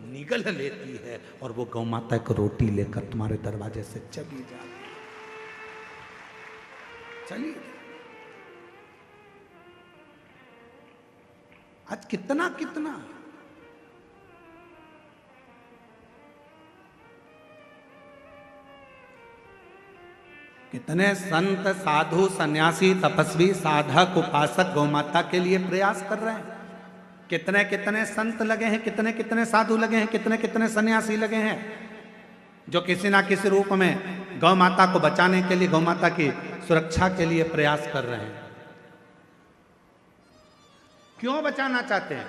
निगल लेती है और वो गौ माता को रोटी लेकर तुम्हारे दरवाजे से चली जाती है। चलिए, आज कितना कितने संत, साधु, सन्यासी, तपस्वी, साधक, उपासक गौ माता के लिए प्रयास कर रहे हैं। कितने कितने संत लगे हैं, कितने कितने साधु लगे हैं, कितने कितने सन्यासी लगे हैं, जो किसी ना किसी रूप में गौ माता को बचाने के लिए, गौ माता की सुरक्षा के लिए प्रयास कर रहे हैं। क्यों बचाना चाहते हैं?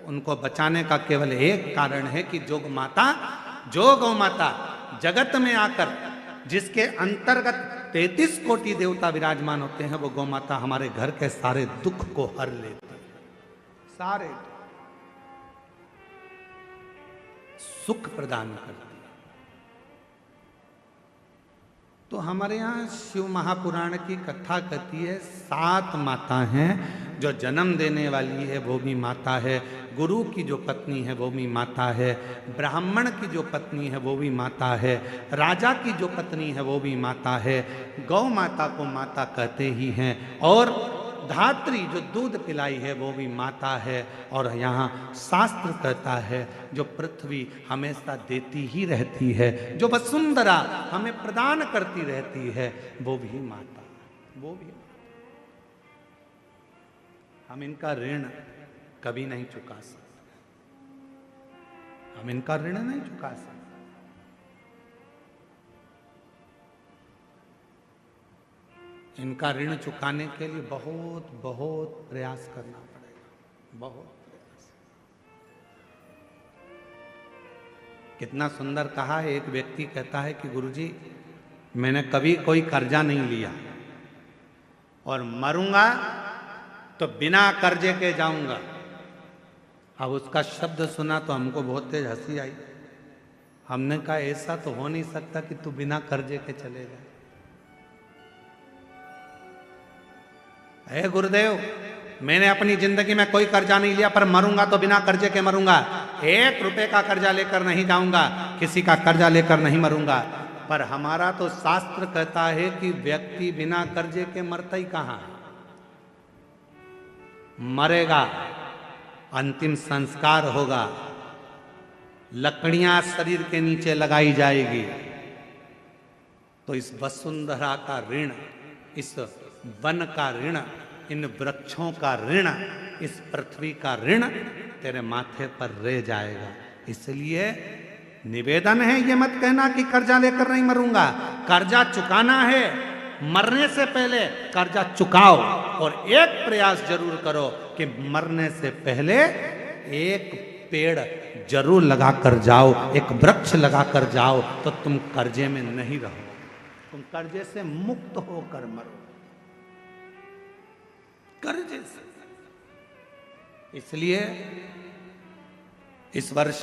उनको बचाने का केवल एक कारण है कि जो गौ माता जगत में आकर, जिसके अंतर्गत 33 कोटि देवता विराजमान होते हैं, वो गौ माता हमारे घर के सारे दुख को हर लेती है, सारे सुख प्रदान करती है। तो हमारे यहाँ शिव महापुराण की कथा कहती है 7 माता हैं, जो जन्म देने वाली है वो भी माता है, गुरु की जो पत्नी है वो भी माता है, ब्राह्मण की जो पत्नी है वो भी माता है, राजा की जो पत्नी है वो भी माता है, गौ माता को माता कहते ही हैं, और धात्री जो दूध पिलाई है वो भी माता है। और यहाँ शास्त्र कहता है जो पृथ्वी हमेशा देती ही रहती है, जो वसुंधरा हमें प्रदान करती रहती है, वो भी माता, वो भी माता। हम इनका ऋण कभी नहीं चुका सकते, हम इनका ऋण नहीं चुका सकते। इनका ऋण चुकाने के लिए बहुत बहुत प्रयास करना पड़ेगा, बहुत प्रयास। कितना सुंदर कहा है, एक व्यक्ति कहता है कि गुरुजी मैंने कभी कोई कर्जा नहीं लिया और मरूंगा तो बिना कर्जे के जाऊंगा। अब उसका शब्द सुना तो हमको बहुत तेज हंसी आई। हमने कहा ऐसा तो हो नहीं सकता कि तू बिना कर्जे के चले जाए। हे गुरुदेव, मैंने अपनी जिंदगी में कोई कर्जा नहीं लिया, पर मरूंगा तो बिना कर्जे के मरूंगा। 1 रुपए का कर्जा लेकर नहीं जाऊंगा, किसी का कर्जा लेकर नहीं मरूंगा। पर हमारा तो शास्त्र कहता है कि व्यक्ति बिना कर्जे के मरता ही कहां, मरेगा, अंतिम संस्कार होगा, लकड़ियां शरीर के नीचे लगाई जाएगी। तो इस वसुंधरा का ऋण, इस वन का ऋण, इन वृक्षों का ऋण, इस पृथ्वी का ऋण तेरे माथे पर रह जाएगा। इसलिए निवेदन है, ये मत कहना कि कर्जा लेकर नहीं मरूंगा। कर्जा चुकाना है, मरने से पहले कर्जा चुकाओ, और एक प्रयास जरूर करो कि मरने से पहले एक पेड़ जरूर लगा कर जाओ, एक वृक्ष लगा कर जाओ, तो तुम कर्जे में नहीं रहो, तुम कर्जे से मुक्त होकर मरो, कर्जे से। इसलिए इस वर्ष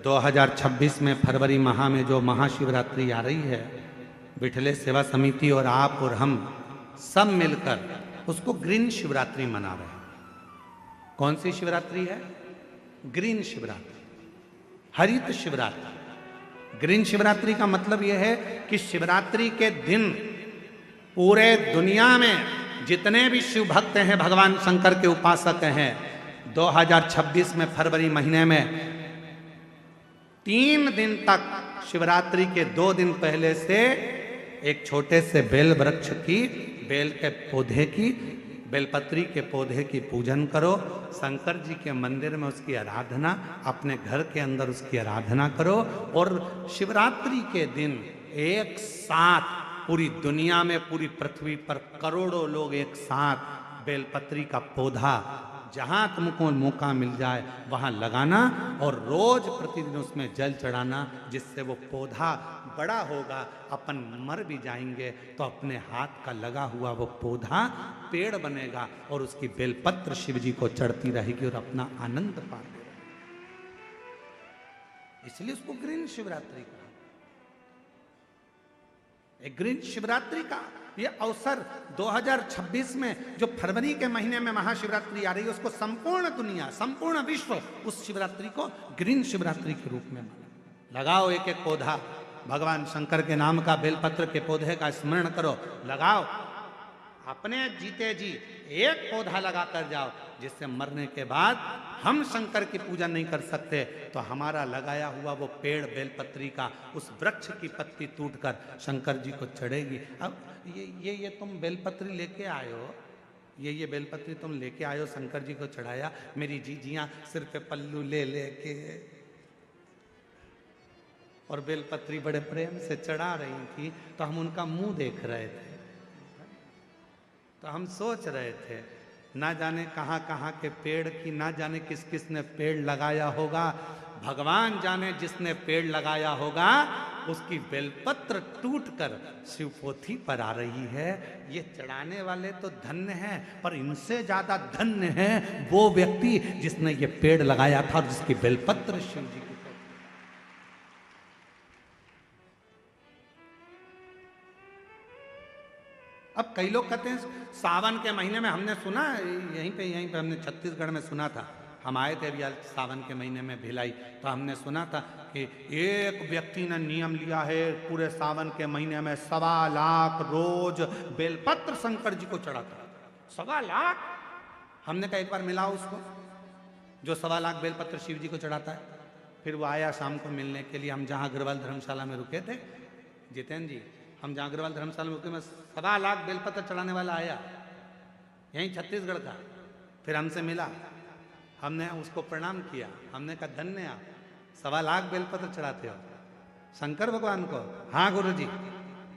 2026 में फरवरी माह में जो महाशिवरात्रि आ रही है, विठले सेवा समिति और आप और हम सब मिलकर उसको ग्रीन शिवरात्रि मना रहे हैं। कौन सी शिवरात्रि है? ग्रीन शिवरात्रि, हरित शिवरात्रि। ग्रीन शिवरात्रि का मतलब यह है कि शिवरात्रि के दिन पूरे दुनिया में जितने भी शिव भक्त हैं, भगवान शंकर के उपासक हैं, 2026 में फरवरी महीने में 3 दिन तक शिवरात्रि के 2 दिन पहले से एक छोटे से बेल वृक्ष की, बेल के पौधे की, बेलपत्री के पौधे की पूजन करो। शंकर जी के मंदिर में उसकी आराधना, अपने घर के अंदर उसकी आराधना करो। और शिवरात्रि के दिन एक साथ पूरी दुनिया में, पूरी पृथ्वी पर करोड़ों लोग एक साथ बेलपत्री का पौधा जहां तुमको मौका मिल जाए वहां लगाना और रोज प्रतिदिन उसमें जल चढ़ाना, जिससे वो पौधा बड़ा होगा। अपन मर भी जाएंगे तो अपने हाथ का लगा हुआ वो पौधा पेड़ बनेगा और उसकी बेलपत्र शिव जी को चढ़ती रहेगी और अपना आनंद पाते रहेंगे। इसलिए उसको ग्रीन शिवरात्रि कहा। एक ग्रीन शिवरात्रि का ये अवसर 2026 में जो फरवरी के महीने में महाशिवरात्रि आ रही है, उसको संपूर्ण दुनिया, संपूर्ण विश्व उस शिवरात्रि को ग्रीन शिवरात्रि के रूप में माने। लगाओ एक एक पौधा, भगवान शंकर के नाम का बेलपत्र के पौधे का स्मरण करो, लगाओ। अपने जीते जी एक पौधा लगा कर जाओ, जिससे मरने के बाद हम शंकर की पूजा नहीं कर सकते तो हमारा लगाया हुआ वो पेड़ बेलपत्री का, उस वृक्ष की पत्ती टूटकर शंकर जी को चढ़ेगी। अब ये तुम बेलपत्री लेके आए हो, ये बेलपत्री तुम लेके आए हो, शंकर जी को चढ़ाया। मेरी जीजियां सिर पे पल्लू ले लेके और बेलपत्री बड़े प्रेम से चढ़ा रही थी, तो हम उनका मुंह देख रहे थे। तो हम सोच रहे थे, ना जाने कहाँ कहाँ के पेड़ की, ना जाने किस किस ने पेड़ लगाया होगा। भगवान जाने जिसने पेड़ लगाया होगा उसकी बेलपत्र टूटकर शिवपोथी पर आ रही है। ये चढ़ाने वाले तो धन्य हैं, पर इनसे ज्यादा धन्य है वो व्यक्ति जिसने ये पेड़ लगाया था और जिसकी बेलपत्र शिव जी की। अब कई लोग कहते हैं सावन के महीने में, हमने सुना यहीं पे हमने छत्तीसगढ़ में सुना था, हम आए थे अभी सावन के महीने में भिलाई, तो हमने सुना था कि एक व्यक्ति ने नियम लिया है पूरे सावन के महीने में 1.25 लाख रोज बेलपत्र शंकर जी को चढ़ाता है। 1.25 लाख। हमने कहा एक बार मिला उसको जो 1.25 लाख बेलपत्र शिव जी को चढ़ाता है। फिर वो आया शाम को मिलने के लिए, हम जहाँ अग्रवाल धर्मशाला में रुके थे, जितेंद्र जी, हम जहाँ अग्रवाल धर्मशाला में रुके में 1.25 लाख बेलपत्र चढ़ाने वाला आया, यहीं छत्तीसगढ़ का। फिर हमसे मिला, हमने उसको प्रणाम किया, हमने कहा धन्य आप, 1.25 लाख बेलपत्र चढ़ाते हो शंकर भगवान को। हाँ गुरु जी,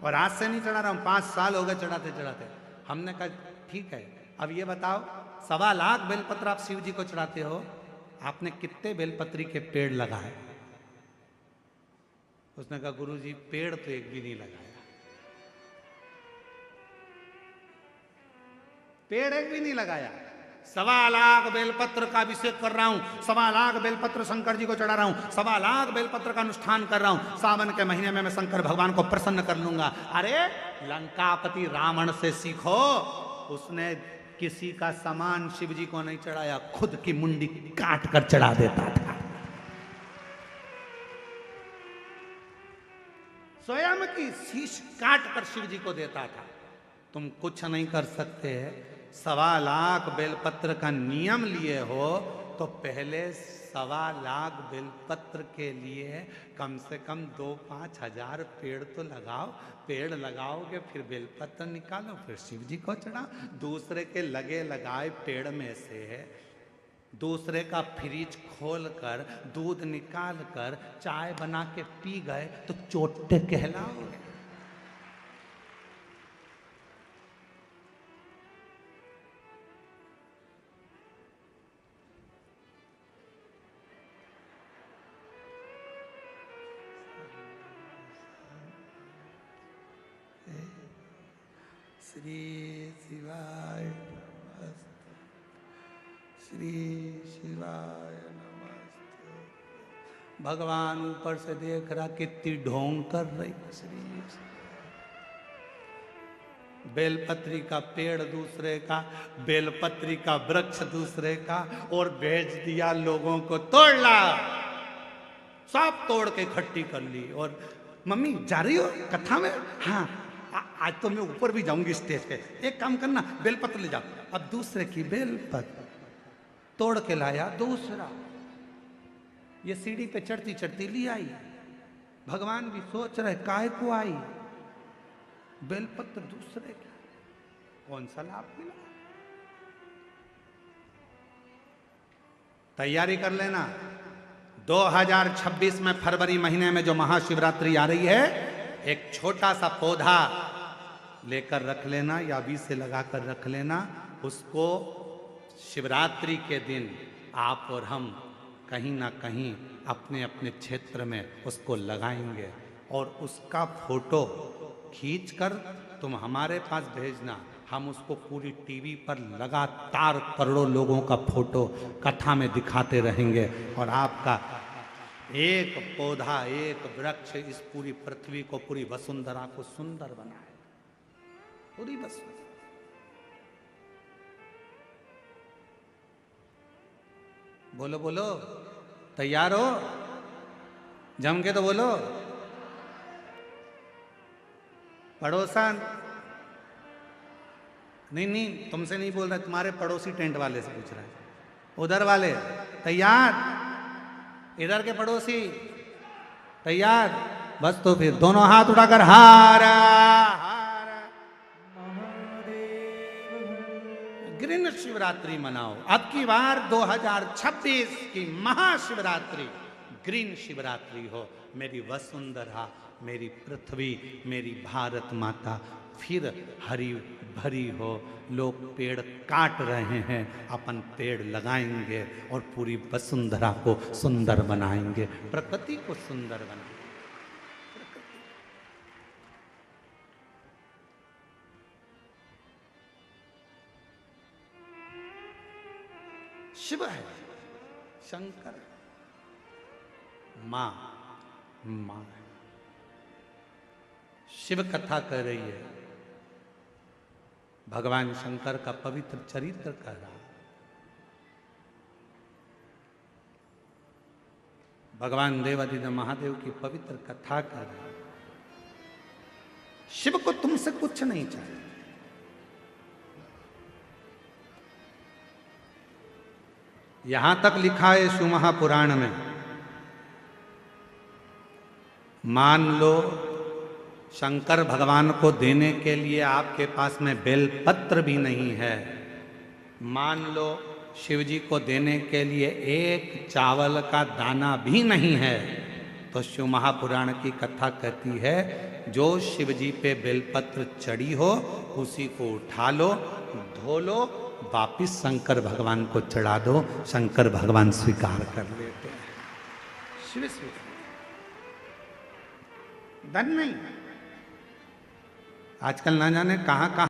और आज से नहीं चढ़ा रहा हूँ, 5 साल हो गए चढ़ाते चढ़ाते। हमने कहा ठीक है, अब ये बताओ 1.25 लाख बेलपत्र आप शिव जी को चढ़ाते हो, आपने कितने बेलपत्री के पेड़ लगाए? उसने कहा गुरु जी पेड़ तो एक भी नहीं लगाया, पेड़ एक भी नहीं लगाया। 1.25 लाख बेलपत्र का अभिषेक कर रहा हूं, 1.25 लाख बेलपत्र शंकर जी को चढ़ा रहा हूं, 1.25 लाख बेलपत्र का अनुष्ठान कर रहा हूं। सावन के महीने में मैं शंकर भगवान को प्रसन्न कर लूंगा। अरे लंकापति रावण से सीखो, उसने किसी का सामान शिव जी को नहीं चढ़ाया, खुद की मुंडी काट कर चढ़ा देता था, स्वयं की शीश काट कर शिव जी को देता था। तुम कुछ नहीं कर सकते। 1.25 लाख बेलपत्र का नियम लिए हो तो पहले 1.25 लाख बेलपत्र के लिए कम से कम 2-5 हजार पेड़ तो लगाओ। पेड़ लगाओगे फिर बेलपत्र निकालो, फिर शिव जी को चढ़ाओ। दूसरे के लगे लगाए पेड़ में से दूसरे का फ्रिज खोल कर दूध निकाल कर चाय बना के पी गए तो चोटे कहलाओगे। श्री शिवाय नमस्ते, श्री शिवाय नमस्ते। भगवान ऊपर से देख रहा कितनी ढोंग कर रही। श्री बेलपत्री का पेड़ दूसरे का, बेलपत्री का वृक्ष दूसरे का, और भेज दिया लोगों को तोड़ ला। सब तोड़ के इकट्ठी कर ली। और मम्मी जा रही हो कथा में? हाँ आज तो मैं ऊपर भी जाऊंगी स्टेज पे। एक काम करना, बेलपत्र ले जाओ। अब दूसरे की बेलपत्र तोड़ के लाया दूसरा, ये सीढ़ी पे चढ़ती चढ़ती ली आई। भगवान भी सोच रहे काहे को आई, बेलपत्र दूसरे का, कौन सा लाभ मिला। तैयारी कर लेना, 2026 में फरवरी महीने में जो महाशिवरात्रि आ रही है, एक छोटा सा पौधा लेकर रख लेना या अभी से लगाकर रख लेना। उसको शिवरात्रि के दिन आप और हम कहीं ना कहीं अपने अपने क्षेत्र में उसको लगाएंगे, और उसका फोटो खींचकर तुम हमारे पास भेजना। हम उसको पूरी टीवी पर लगातार करोड़ों लोगों का फोटो कथा में दिखाते रहेंगे, और आपका एक पौधा, एक वृक्ष इस पूरी पृथ्वी को, पूरी वसुंधरा को सुंदर बनाए। पूरी वसुंधरा। बोलो बोलो, तैयार हो? जम के तो बोलो। पड़ोसन नहीं, तुमसे नहीं बोल रहा, तुम्हारे पड़ोसी टेंट वाले से पूछ रहा है। उधर वाले तैयार? इधर के पड़ोसी तैयार? बस तो फिर दोनों हाथ उठाकर हारा हारा ग्रीन शिवरात्रि मनाओ। अब की बार 2026 की महाशिवरात्रि ग्रीन शिवरात्रि हो। मेरी वसुंधरा, मेरी पृथ्वी, मेरी भारत माता फिर हरी भरी हो। लोग पेड़ काट रहे हैं, अपन पेड़ लगाएंगे और पूरी वसुंधरा को सुंदर बनाएंगे, प्रकृति को सुंदर बनाएंगे। शिव है, शंकर है, मां मां है। शिव कथा कर रही है, भगवान शंकर का पवित्र चरित्र कर रहा है। भगवान देवादिदेव महादेव की पवित्र कथा कर रहा है। शिव को तुमसे कुछ नहीं चाहिए। यहां तक लिखा है शिव महापुराण में, मान लो शंकर भगवान को देने के लिए आपके पास में बेलपत्र भी नहीं है, मान लो शिव जी को देने के लिए एक चावल का दाना भी नहीं है, तो शिव महापुराण की कथा कहती है जो शिव जी पे बेलपत्र चढ़ी हो उसी को उठा लो, धो लो, वापिस शंकर भगवान को चढ़ा दो, शंकर भगवान स्वीकार कर लेते हैं। शिव स्वीकार, धन नहीं। आजकल ना जाने कहां कहां